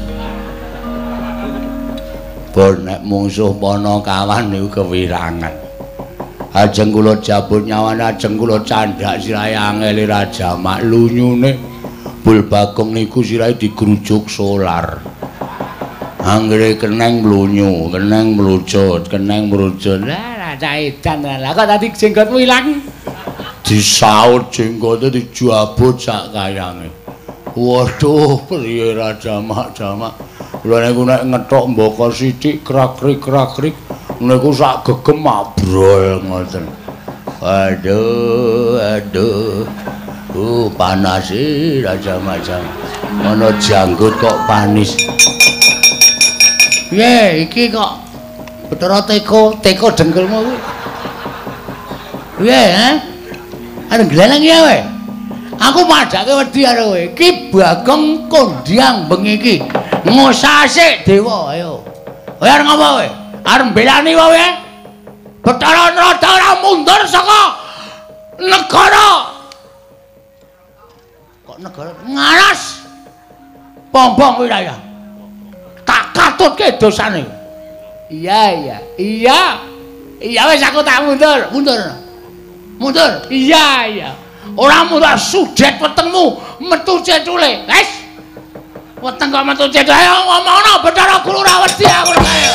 Nek mungsuh pana kawan niku kewirangan. Ajeng kula jabut nyawane, ajeng kula candhak sirahe angel ra jamak lunyune. Bul Bagong niku sirahe digrujuk solar. Anggere keneng mlunyu, keneng mlucut. Lah cah edan lah kok tadi jenggotmu ilang. Disaut jenggote dijabut sak kayange. Waduh, priye ra jamak-jamak. Lha niku nek ngethok mbaka sithik krak-krik niku sak gegem mabrol ngoten. Aduh. Panas ra jamak-jamak. Ana janggut kok panis. Piye iki kok Bathara teko dengkelmu kuwi. Piye, Arep gleleng ya kowe? Aku padake wedi karo kowe. Ki Bagong kondang bengi iki. Ngosase dewa ayo. Kowe arep ngapa kowe? Arep mbelani kowe? Bathara Narada ora mundur saka negara. Kok negara ngaras? Pombong wilayah. Tak katutke dosane. Iya. Iya wis aku tak mundur. Iya. Ora mundur sudet wetengmu metu cetule. Wis. Weteng kok metu cetule. Ayo ngomongno Bathara Guru ra wedi aku kae.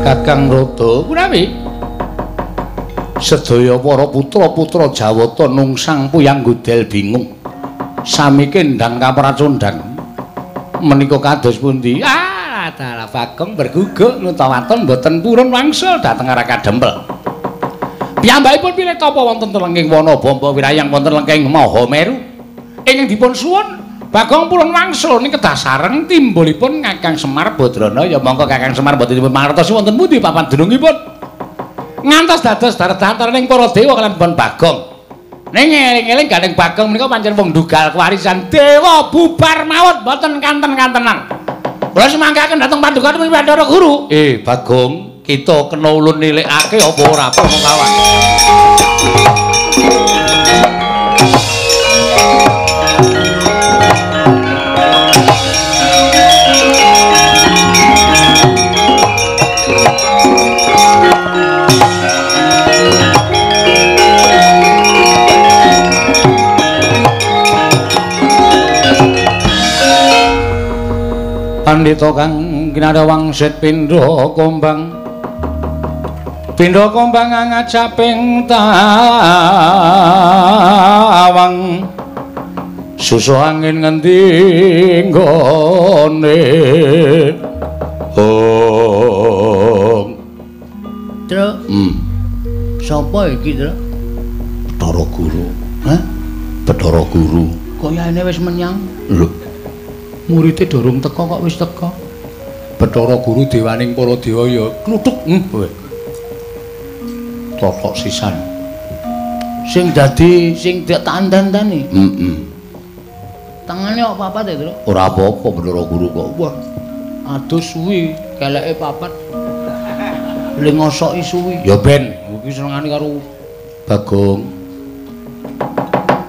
Kakang Rada kuwi sedaya para putra-putra Jawata nungsang puyang godel bingung sami kendang kapracondang menika kados pundi dalah Bagong berguguk nutawaton boten purun wangsul dhateng arah kadempel piyambakipun pilih tapa wonten telenging wana bamba wirayang wonten lengking Mahameru ingkang dipun suwun Bagong purun wangsul ning kedah sareng timbulipun Kakang Semar Badrana ya mongko Kakang Semar boten dipun mangertosi wonten pundi papan dunungipun ngantos dados daretantaraning para dewa kaliyan pun Bagong ning eling-eling gandeng Bagong menika pancen wong dugal kewarisan dewa bubar maut boten kanten-kantenan kula semangkaken dhateng Paduka Pandhara Guru Bagong kita kena ulun nilikake apa ora apa kawan Pandhita kang kinara wangsit pindha kombang ngajaping tawang susu angin ngendi nggone Truk sapa iki Truk Bathara Guru Bathara Guru koyane wis menyang lho muridé dorong teka kok wis teka Bathara Guru dewaning para dewa ya kluthuk totok sisan sing dadi sing tak tandantani tangane kok papat ya Truk ora apa-apa Bathara Guru kok wah adus suwi keleke papat lengosoki suwi ya ben iki senengane karo Bagong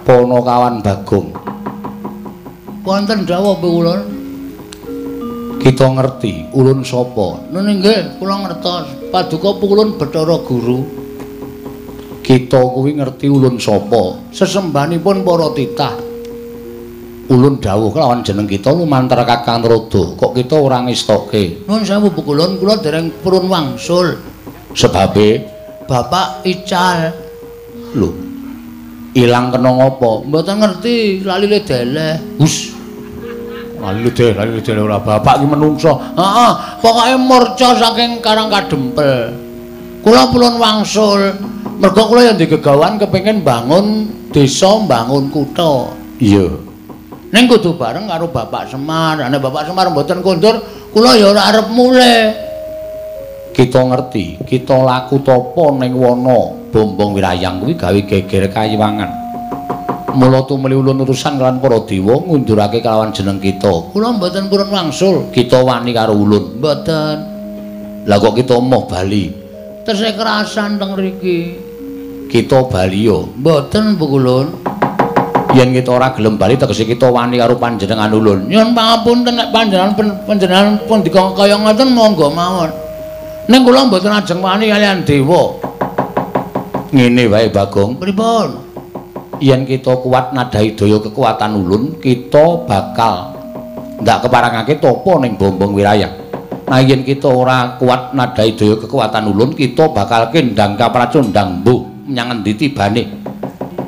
Ponokawan Bagong wonten dawuh kula kita ngerti ulun sapa nggih kula ngertos Paduka Pukulun Bathara Guru kita kuwi ngerti ulun sapa sesembanipun para titah ulun dawuh kelawan jeneng kita lumantar Kakang Rada kok kita ora ngestoke nuwun sewu Pukulun kula dereng purun wangsul sebabe Bapak Ical lho ilang kena ngopo mboten ngerti lali deleh hus lali deleh ora bapak iki menungso heeh pokoke murca saking Karang Kadempel kula pulun wangsul mergo kula ya digegawan kepengin bangun desa bangun kutha iya ning kudu bareng karo Bapak Semar nek Bapak Semar mboten kondur kula ya ora arep mulih kita ngerti kita laku tapa ning wana Bombong Wirayang kuwi gawe geger kayiwangan. Mula tumeli ulun urusan kelawan para dewa ngundurake kelawan jeneng kita. Kula mboten purun wangsul, kita wani karo ulun. Mboten. Lah kok kita emoh bali. Tesih kerasan teng mriki. Kita bali yo. Mboten Bu Kulun. Yen kita ora gelem bali tegese kita wani karo panjenengan ulun. Nyuwun pangapunten nek panjenengan pun dikon kaya ngoten monggo mawon. Ning kula mboten ajeng wani kaliyan dewa. Ngene wae Bagong pripun yen kita kuat nadhahi daya kekuatan ulun kita bakal ndak keparangake topo ning Bombong Wirayang nah yen kita ora kuat nadhahi daya kekuatan ulun kita bakal kendang kapracondang mbuh menyang endi tibane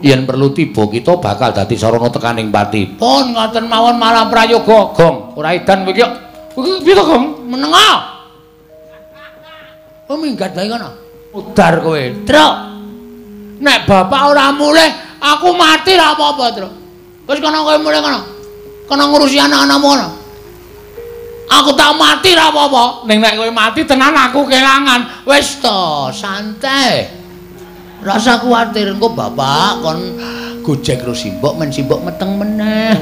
yen perlu tiba kita bakal dadi sarana tekaning pati pun ngoten mawon malah prayoga Gong ora edan kowe iki piye to Gong menenga minggat bae kono udar kowe Truk nek bapak ora mulih aku mati ra apa-apa Truk wis kono kowe mulih kono ngurusi anak-anakmu kono Aku tak mati ra apa-apa. Ning nek kowe mati tenan aku kelangan. Wis to, santai. Rasa kuwatir engko bapak kon gojek karo simbok men simbok meteng meneh.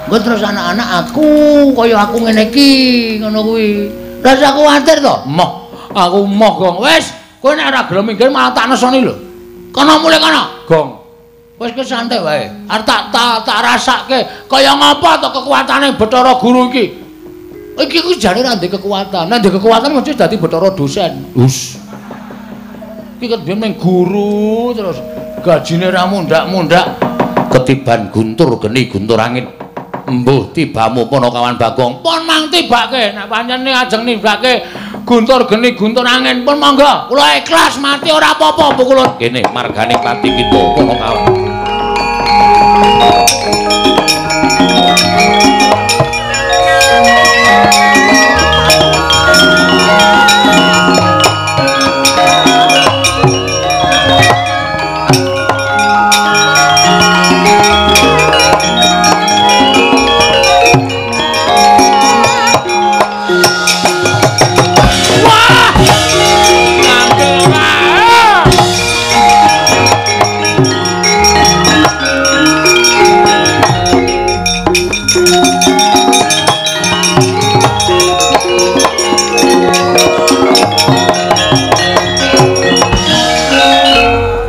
Engko terus anak-anak aku kaya aku ngene iki, ngono kuwi. Rasa kuwatir to? Moh, aku moh Gong. Wis, kowe nek ora gelem minggir malah tak nesoni lho. Kono mulih kono, Gong. Wis santai wae. Arep tak rasake kaya ngapa to kekuatane Bathara Guru iki. Iki ku jane ra ndek kekuatan. Nek ndek kekuatan mesti dadi Bathara dosen. Hus. Iki kan mung guru terus gajine ra mundak-mundak. Ketiban guntur geni guntur angin. Embuh tibamu Panakawan Bagong. Pun mang tibake nek pancen ajeng nibake guntur geni guntur angin pun monggo. Kula ikhlas mati ora apa-apa Bu Kulun. Kene margane pati kita Panakawan.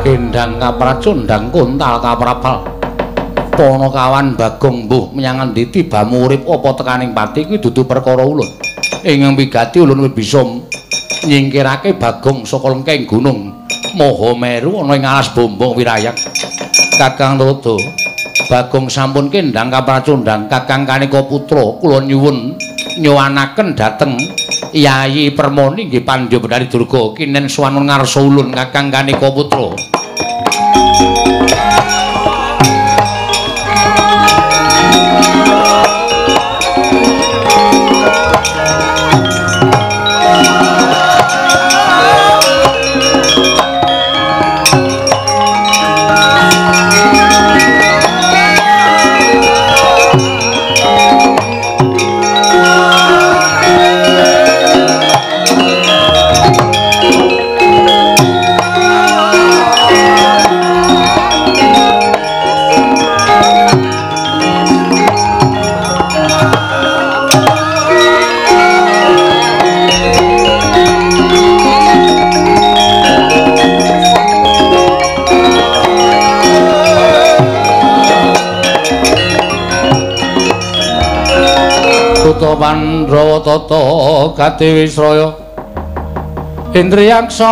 Kendang kapracundang kuntal kaprapal Panakawan Bagong mbuh menyang endi tibamu urip apa tekaning pati kuwi dudu perkara ulun. Ing wigati ulun bisa nyingkirake Bagong saka lengking gunung Mahameru ana ing alas Bombong Wirayang. Kakang Toto, Bagong sampun kendang kapracundang Kakang Kanika Putra kula nyuwun nyuwanaken dhateng Yayi Permoni nggih Pandya Bendari Durga kinen suwanun ngarsa ulun Kakang Kanika Putra. Pandhawa tata Gatiwisraya Indriyaksa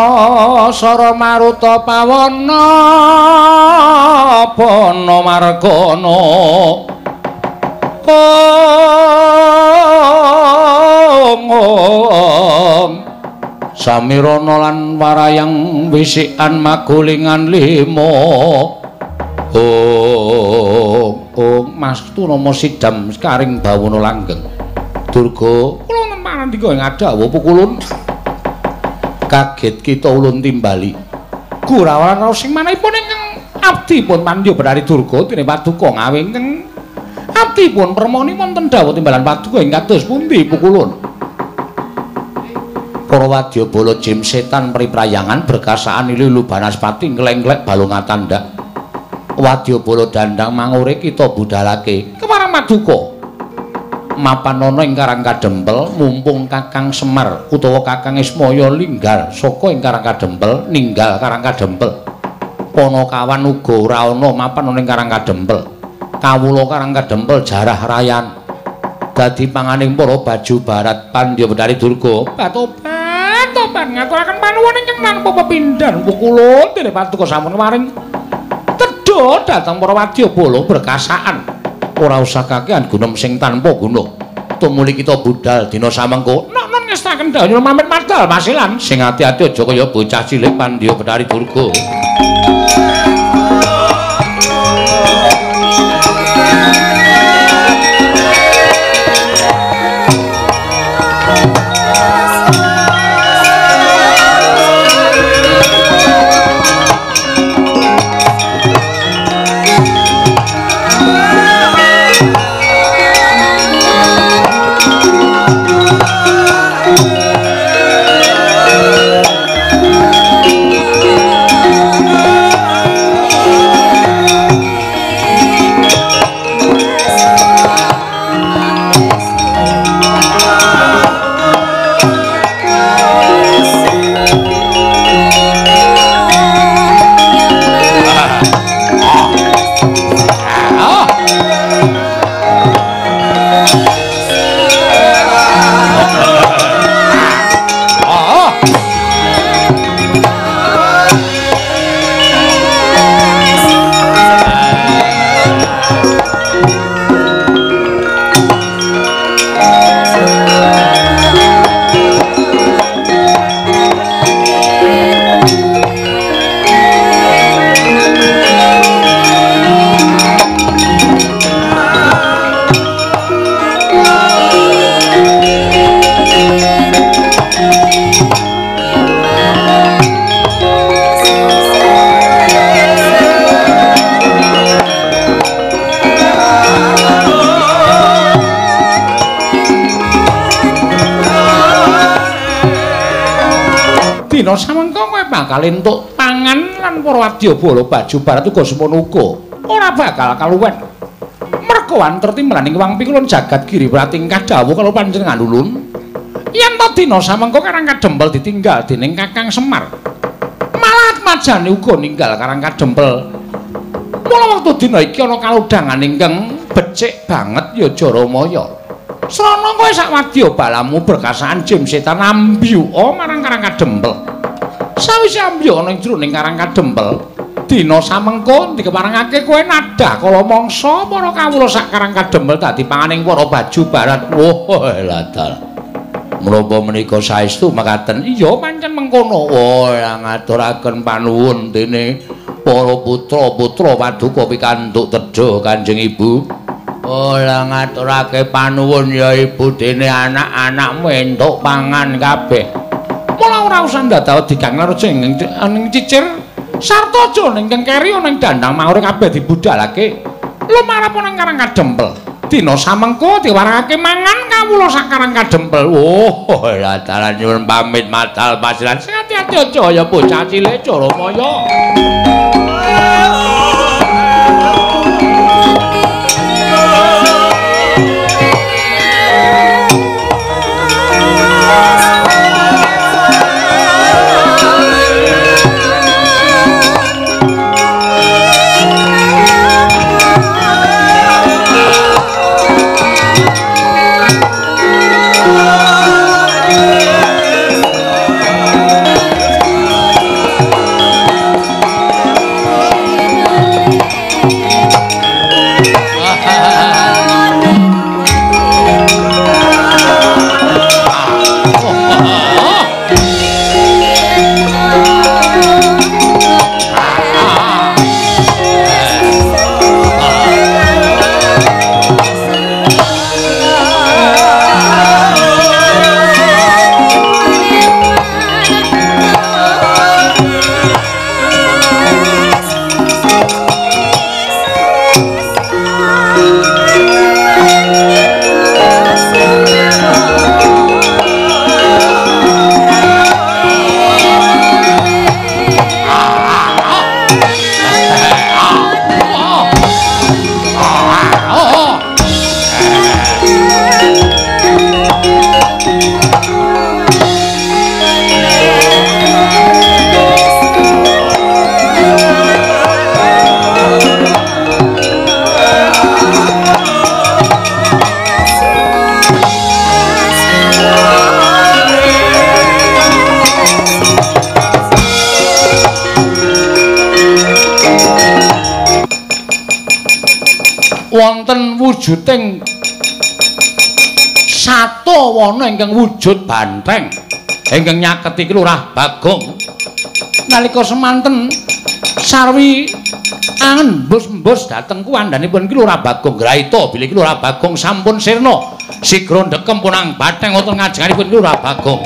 Sara Maruta Pawana Bana Margana Samirana lan warayang wisikan magulingan lima Mastu nama sidam karing bawana langgeng Durga, kula tempanan dika ing adawa pukulun. Kaget kita ulun timbali. Gurawan sing manahipun ingkang abdipun Pandya Bendari Durga dene paduka ngawe ingkang abdipun Permoni wonten dawuh timbalan paduka ing kados pundi pukulun. Para wadyabala jim setan priprayangan berkasaan ilu banaspati ngleng-nglek balung atandak. Wadyabala dandang mangure kita budhalake kemarang paduka. Mapan ana ing Karang Kadempel mumpung Kakang Semar utawa Kakang Ismaya linggal saka ing Karang Kadempel ninggal Karang Kadempel. Panakawan uga ora ana mapan ana ing Karang Kadempel. Kawula Karang Kadempel jarah rayan. Dadi panganing para baju barat Pandya Bendari Durga. Topan ngaturaken panuwun ingkang tanpa pepindhan kula dene paduka sampun maring tedha dhateng para wadyabala berkasaan. Ora usah kakehan gunem sing tanpa guna. Tumuli kita budal dina samengko. Nek ngestaken dawuh mamet madal masilan sing ati-ati aja kaya bocah cilik Pandya Bendari Durga. bakal entuk pangan lan para wadyabala baju barat uga semono uga ora bakal kaluwen. Merga wantur timlaning Wang Pikulun jagat giri pratingkah dawuh karo panjenengan ulun. Yen to dina samengko Karang Kadempel ditinggal dening Kakang Semar. Malah majane uga ninggal Karang Kadempel. Mula wektu dina iki ana kalodhangan ingkang becik banget ya Jaramaya. Srana kowe sak wadyabalamu berkasaan jim setan ambyuka marang Karang Kadempel. Sawise ambyuka ning jroning Karang Kadempel, dina samengko dikeparengake kowe nadah kala mangsa para kawula sak Karang Kadempel dadi panganing para baju barat. Wah, ladal. Menapa menika saestu makaten? Iya pancen mengkono. Oh, ngaturaken panuwun dene para putra-putra paduka pikantuk tedha Kanjeng Ibu. Oh, ngaturake panuwun ya Ibu dene anak-anakmu entuk pangan kabeh. Mula ora usah ndadal dikang reja ing cicir sarta aja ning keri ning dandang maure kabeh dibudhalake. Lumarep nang Karang Kadempel. Dina samengko diwarake mangan kawula sak Karang Kadempel. Oh, ladalan nyuwun pamit matal pasilan. Sing ati-ati aja ya bocah cilik Jaramaya. Wonten wujuding satawana ingkang wujud bantheng ingkang nyaketi Lurah Bagong nalika semanten sarwi angen embus-embus dhateng kuwandanipun Lurah Bagong Graita bilih Lurah Bagong sampun sirna sigra ndekem punang batheng wonten ngajenganipun Lurah Bagong.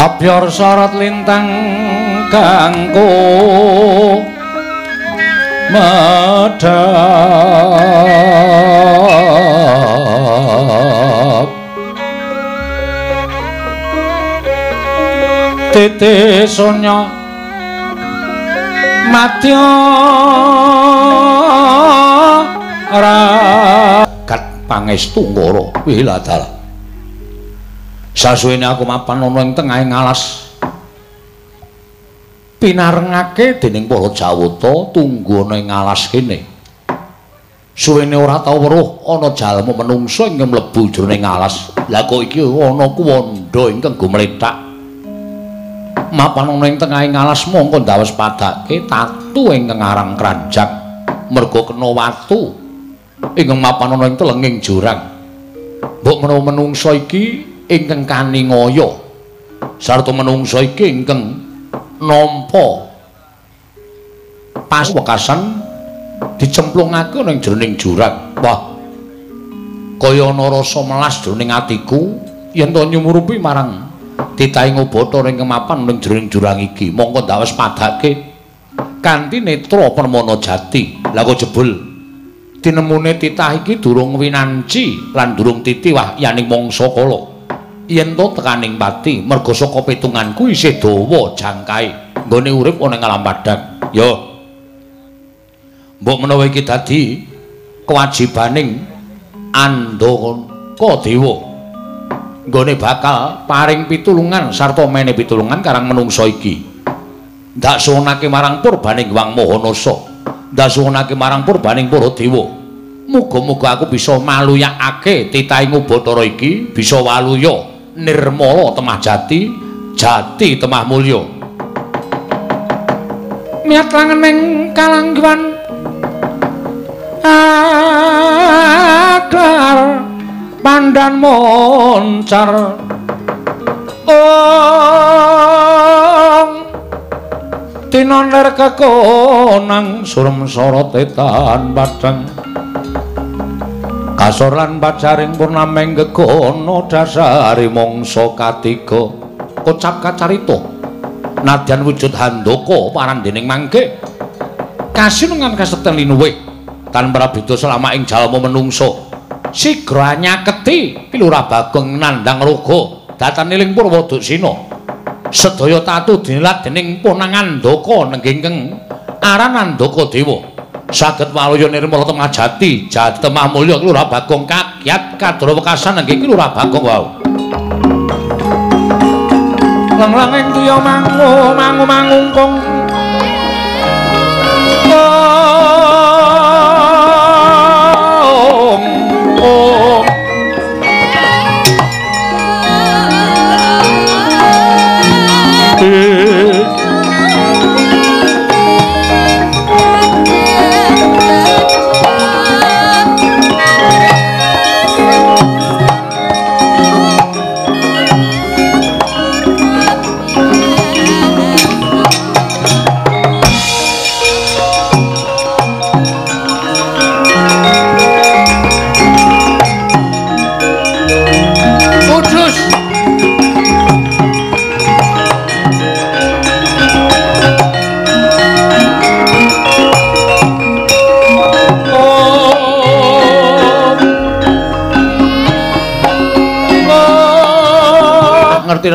Abyor sorot lintang kanggo madhap tete sonya madya rakat pangestu ngoro wiladala sasuwene aku mapan ana ing tengahing alas pinarengake dening para Jawata tunggu ana ing alas kene. Suwene ora tau weruh ana jalma menungsa ingkang mlebu jroning alas. Lah kok iki ana kuwanda ingkang gumlethak. Mapan ana ing tengahing alas mongko ndawes padake tatu ingkang aran Kranjang merga kena watu ingkang mapan ana ing telenging jurang. Mbok menawa menungsa iki ingkang kaningaya sarta menungsa iki ingkang nampa pas wekasan dicemplungake ning jroning jurang. Wah, kaya ana rasa melas jroning atiku yen to nyumurupi marang titahing Bathara ing kemapan ning jroning jurang iki. Mongko ndawes padake kanthi netra Permana Jati. Lah kok jebul tinemune titah iki durung winanci lan durung titiwah yaning mangsa kala. Yen to tekaning pati merga saka pitunganku isih dawa jangkae nggone urip ana ing alam padhang. Ya. Mbok menawa iki dadi kewajibaning Andaka Dewa nggone bakal paring pitulungan sarta mene pitulungan karang menungsa iki. Ndak suwunake marang purbaning Wang Mahanasa, ndak suwunake marang purbaning para dewa. Muga-muga aku bisa maluyakake titahing Bathara iki bisa waluya nirmala temah jati, jati temah mulya. Miat langening kalangguan aklar pandan moncar tinoner kekonang surem sorot etan padang kasor lan pacaring purnameng gegono dasari mangsa katiga kocap kacarita nadyan wujud handaka parandening mangke kasinungan kasektèn linuwih tanpa beda selama ing jalma menungsa sigra nyaketi Kilurah Bagong nandhang raga dataniling Purwodaksina sedaya tatu dinilat dening Ponang Andaka nengging aran Andaka Dewa saged waluya nirmala temah jati jati temah mulya Kilurah Bagong kagyat kadra wekasan nengging Kilurah Bagong wau lang-langing tuya mangungkung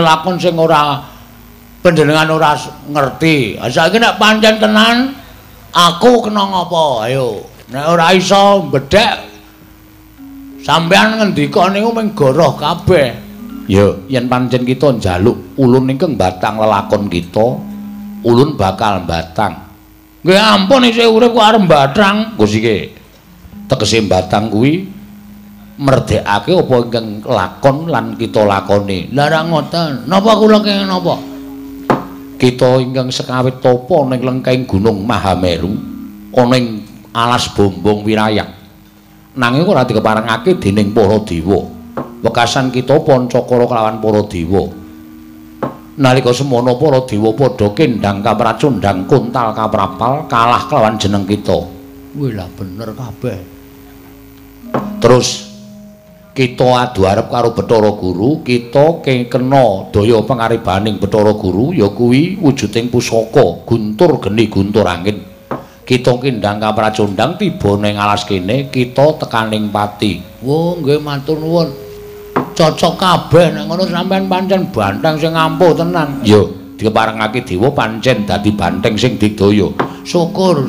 lakon sing ora panjenengan ora ngerti. Saiki nek pancen tenan aku kena ngapa? Ayo. Nek ora iso mbedhek sampean ngendika niku mung goroh kabeh. Ya, yen pancen kita njaluk ulun ingkang batang lelakon kita, ulun bakal batang. Nggih ampun isih urip kok arep batang. Gus iki. Tegese batang kuwi merdekake apa ingkang lakon lan kita lakoni. Lah ra ngoten. Napa kula kenging napa? Kita ingkang sekawit tapa ning lengkeng Gunung Mahameru ana ing alas Bombong Wirayang. Nanging ora dikeparengake dening para dewa. Wekasan kita Pancakara kelawan para dewa. Nalika semono para dewa padha kendhang kapracundhang kuntal kaprapal kalah kelawan jeneng kita. Wih lah bener kabeh. Terus kita adu arep karo Bathara Guru, kita kena daya pangaribaning Bathara Guru ya kuwi wujuding pusaka guntur geni guntur angin. Kita kendhang kapracundhang tiba ning alas kene, kita tekaning pati. Oh, nggih matur nuwun. Cocok kabeh nek ngono sampean pancen banteng sing ampuh tenan. Yo, diparengake dewa pancen dadi banteng sing digdaya. Syukur.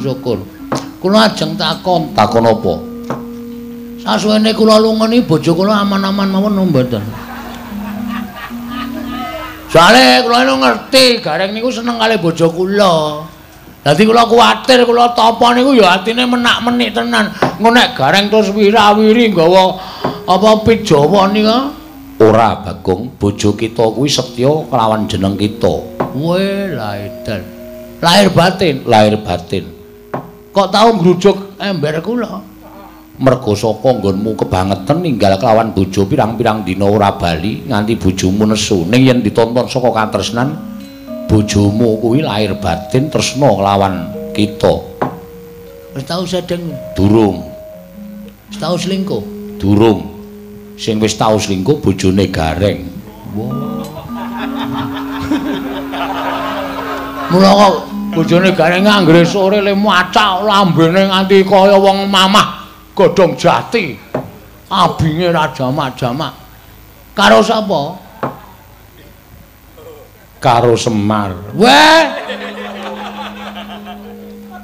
Kula ajeng takon. Takon apa? Sasuwene kula lungeni bojo kula aman-aman mawon mboten. Soale kula ngerti Gareng niku seneng kali bojo kula. Dadi kula kuwatir kula tapa niku ya atine menak-menik tenan. Engko nek Gareng terus wirawiri nggawa apa pit Jawa nika? Ora, Bagong, bojo kita kuwi setya kelawan jeneng kita. Weh, laedan. Lahir batin. Kok tau ngrujuk ember kula? Merga saka nggonmu kebangetan ninggal kelawan bojo pirang-pirang dina ora bali nganti bojomu nesu. Ning yen ditonton saka katresnan, bojomu kuwi lahir batin tresna kelawan kita. Wis tau sedeng? Durung. Wis tau selingkuh? Durung. Sing wis tau selingkuh bojone Gareng. Wow. Mula kok bojone Gareng anggere sore le macak lambene nganti kaya wong mamah godhong jati. Abinge ra jamak-jamak. Karo sapa? Karo Semar. Weh.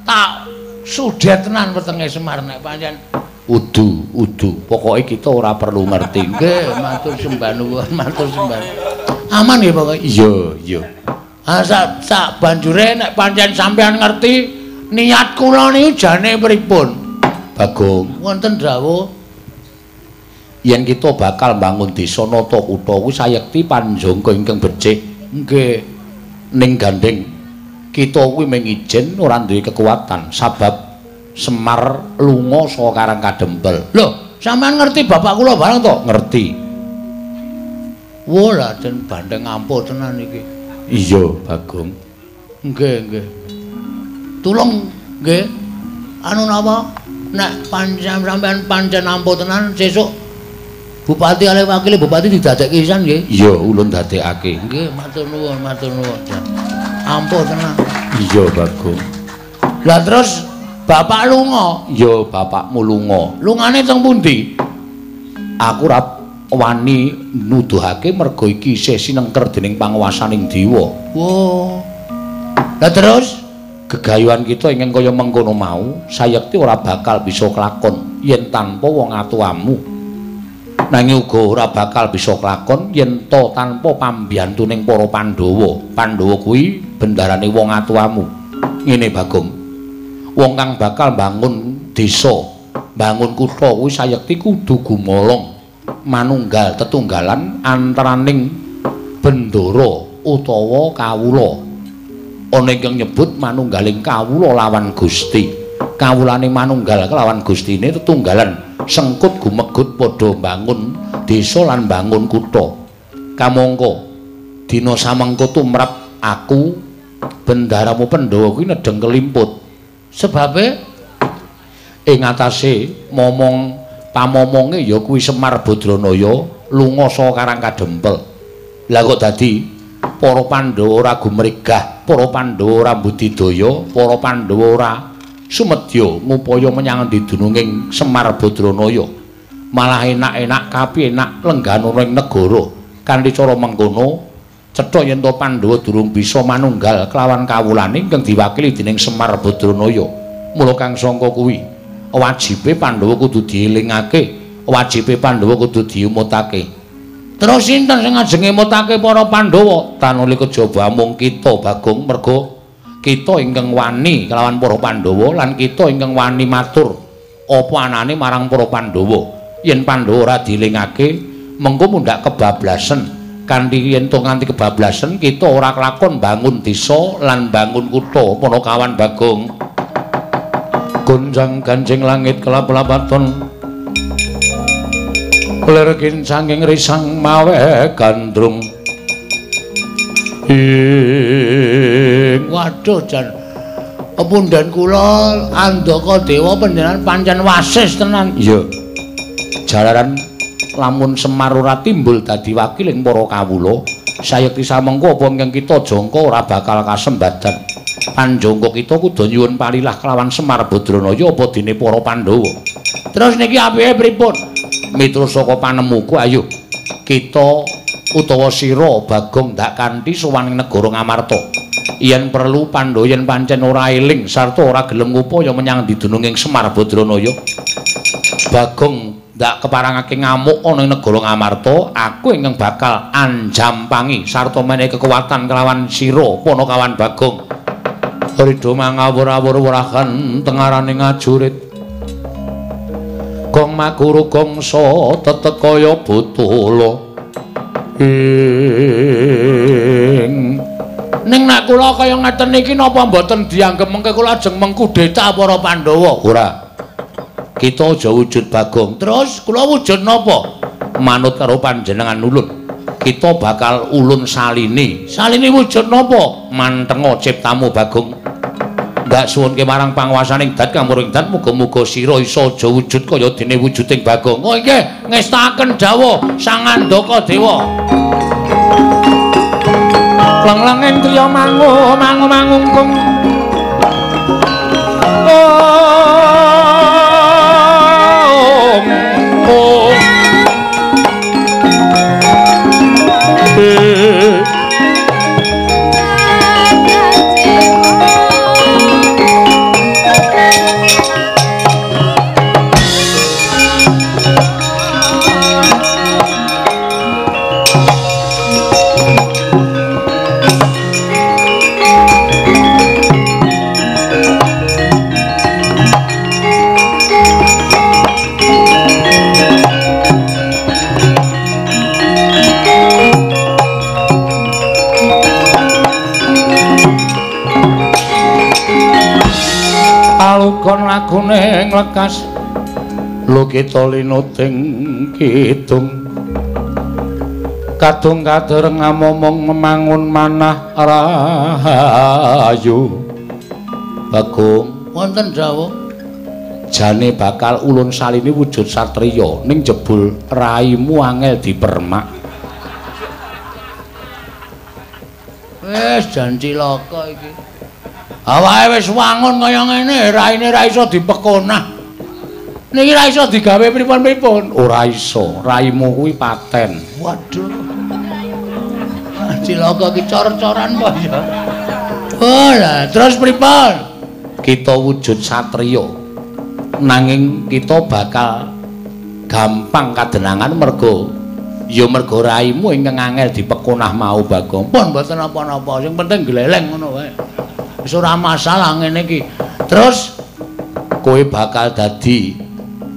Tak sudet tenan wetenge Semar nek pancen Udu. Pokoke kita ora perlu ngerti. Nggih, matur sembah nuwun, matur sembah. Aman nggih pokoke? Iya. Ah sak banjure nek pancen sampean ngerti niat kula niku jane pripun? Bagong, wonten dawuh yen kita bakal bangun desa nata kutha kuwi sayekti panjangga ingkang becik. Nggih. Ning gandeng kita kuwi mung ijen ora duwe kekuatan sabab Semar lunga saka Karang Kadempel. Lho, sampean ngerti bapak kula bareng to? Ngerti. Wo Raden bandeng ampuh tenan iki. Iya, Bagong. Nggih. Tulung nggih. Anu napa? Nek sampean pancen ampuh tenan sesuk Bupati ale wakile bupati didadekke pisan nggih. Iya, ulun dadekake. Nggih, matur nuwun. Ampuh tenan. Iya, Bagong. Lah terus bapak lunga? Iya, bapakmu lunga. Lungane teng pundi? Aku ora wani nuduhake merga iki isih sinengker dening panguwasaning dewa. Wo. Lah terus gegayuhan kita ingkang kaya mengkono mau sayekti ora bakal bisa kelakon yen tanpa wong atuamu. Nanging uga ora bakal bisa kelakon yen to tanpa pambiyantuning para Pandhawa. Pandhawa kuwi bendarane wong atuamu. Ngene Bagong. Wong kang bakal bangun desa, bangun kutha kuwi sayekti kudu gumolong manunggal tetunggalan antaraning bendara utawa kawula. Ana ingkang nyebut manunggaling kawula lawan Gusti. Kawulane manunggal kelawan Gustine tetunggalan sengkut gumegut padha bangun desa lan bangun kutha. Kamangka dina samengko tumrap aku bendaramu Pandhawa kuwi nedeng kelimput. Sebabe ing atase pamomonge ya kuwi Semar Badranaya lunga saka Karang Kadempel. Lah kok dadi para Pandhawa ora gumregah, para Pandhawa ora budidaya, para Pandhawa ora sumedya ngupaya menyang dununging Semar Badranaya. Malah enak-enak kapenak lenggana ing negara. Kanthi cara mengkono cetha yen to Pandhawa durung bisa manunggal kelawan kawulane ingkang diwakili dening Semar Badranaya. Mula kang sangka kuwi wajibe Pandhawa kudu dielingake, wajibe Pandhawa kudu diumutake. Terus sinten sing ngajeng ngemutake para Pandhawa? Tanuli kejaba mung kita Bagong, merga kita ingkang wani kelawan para Pandhawa lan kita ingkang wani matur apa anane marang para Pandhawa. Yen Pandhawa ora dielingake, mengko mundhak kebablasen. Kanthi yen to nganti kebablasen kita ora kelakon bangun desa lan bangun kutha Panakawan Bagong. Gonjang ganjing langit kelap-lapaton lir kincanging risang mawe gandrung Waduh jan pundhen kula Andaka Dewa panjenengan pancen wasis tenan. Iya. Jalaran lamun Semar ora timbul dadi wakiling para kawula, sayekti samengko apa ingkang kita jangka ora bakal kasembadan. Panjangka kita kudu nyuwun palilah kelawan Semar Badranaya apa dene para Pandhawa. Terus niki apike pripun? Miturut saka panemuku ayo kita utawa sira Bagong ndak kanthi sowan ing negara Ngamarta. Yen perlu Pandhawa yen pancen ora eling sarta ora gelem ngupaya menyang didununging Semar Badranaya. Bagong ndak keparangake ngamuk ana ing negara Ngamarta, aku ingkang bakal anjampangi sarta menehi kekuatan kelawan sira Panakawan Bagong. Ridho mangawur-awur wurahan tengaraning ajurit. Gong maguru gongso tetek kaya butula. Ning nek kula kaya ngeten iki napa mboten dianggep mengke kula ajeng mengkudeta para Pandhawa? Ora. Kita aja wujud Bagong. Terus kula wujud napa? Manut karo panjenengan ulun. Kita bakal ulun salini. Salini wujud napa? Mantenga ciptamu Bagong. Ndak suwunke marang panguwasaning dat kamuring dat muga-muga sira isa aja wujud kaya dene wujuding Bagong. Oh nggih, ngestaken dawuh Sang Andaka Dewa. Lang-langing triya mangungkung. Alukon lagune nglekas lu kita linuting kidung kadung kader ngamomong memangun manah rahayu. Bagong wonten dawuh jane bakal ulun salini wujud satriya ning jebul raimu angel dipermak. Wis jan cilaka iki. Awake wis wangun kaya ngene, raine ra iso dipekonah. Niki ra iso digawe pripun-pripun. Ora iso, raimu kuwi paten. Waduh. Cilaka ki cor-coran kok ya. Oh lah, terus pripun? Kita wujud satriya. Nanging kita bakal gampang kadenangan mergo ya mergo raimu ingkang angel dipekonah mau Bagong. Pun mboten apa-apa, sing penting gleleng ngono wae. Wis ora masalah ngene iki. Terus kowe bakal dadi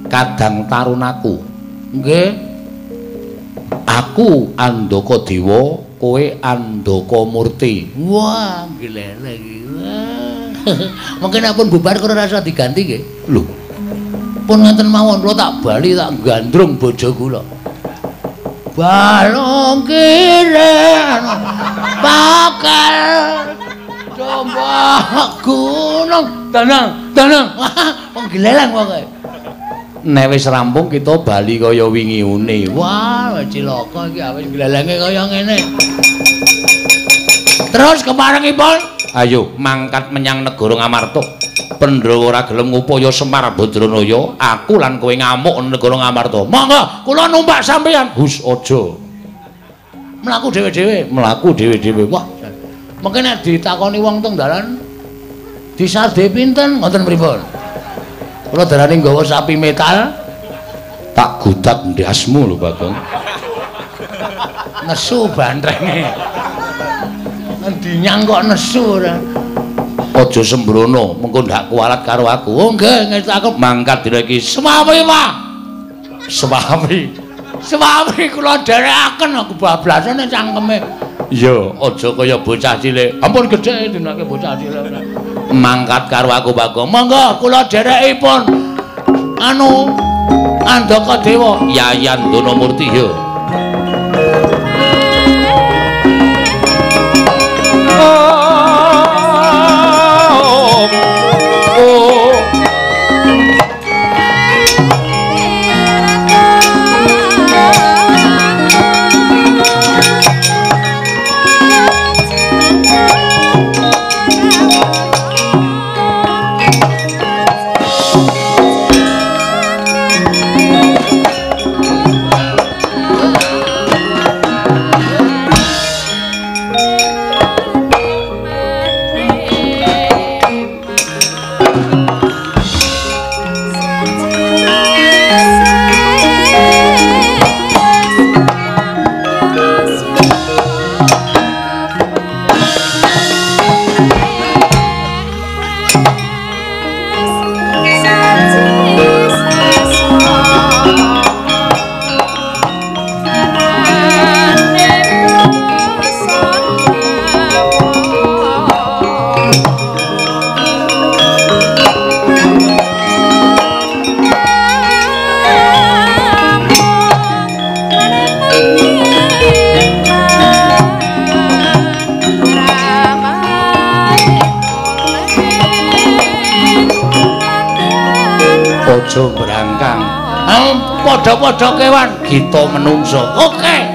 kadang tarunaku. Nggih. Aku Andaka Dewa, kowe Andaka Murti. Wah, gleleng iki. Mungkin pun bubar karo rasa diganti nggih. Lho. Pun ngenten mawon kula tak bali tak gandrung bojo kula. Balung kiren bakal Jombak gunung tenang wong gleleng pokoke. Nek wis rampung kita bali kaya wingi une. Wah, cilaka iki awis glelenge kaya ngene. Terus keparengipun ayo mangkat menyang negara Ngamarta. Pandhawa ora gelem ngupaya Semar Badranaya, aku lan kowe ngamuk negara Ngamarta. Monggo kula numpak sampeyan. Hus aja. Mlaku dhewe-dhewe. Mlaku dhewe-dhewe. Wah. Mungkin nek ditakoni wong teng dalan disarde pinten ngoten pripun? Kula darani nggawa sapi metal tak gudak ndasmu lho Bagong. Nesu bantrenge. Endi nyang kok nesu ora? Aja sembrono, mengko ndak kualat karo aku. Oh nggih, ngestaku mangkat dina iki. Semawi, Pak. Semawi kula dherekaken aku bablasane cangkeme. Ya, aja kaya bocah cilik. Ampun gedhe dinake bocah cilik. Mangkat karo aku Bagong. Monggo kula dherekipun Andaka Dewa, Yayan Danamurti ya. Aja brangkang. Padha-padha kewan kita menungso. Oke.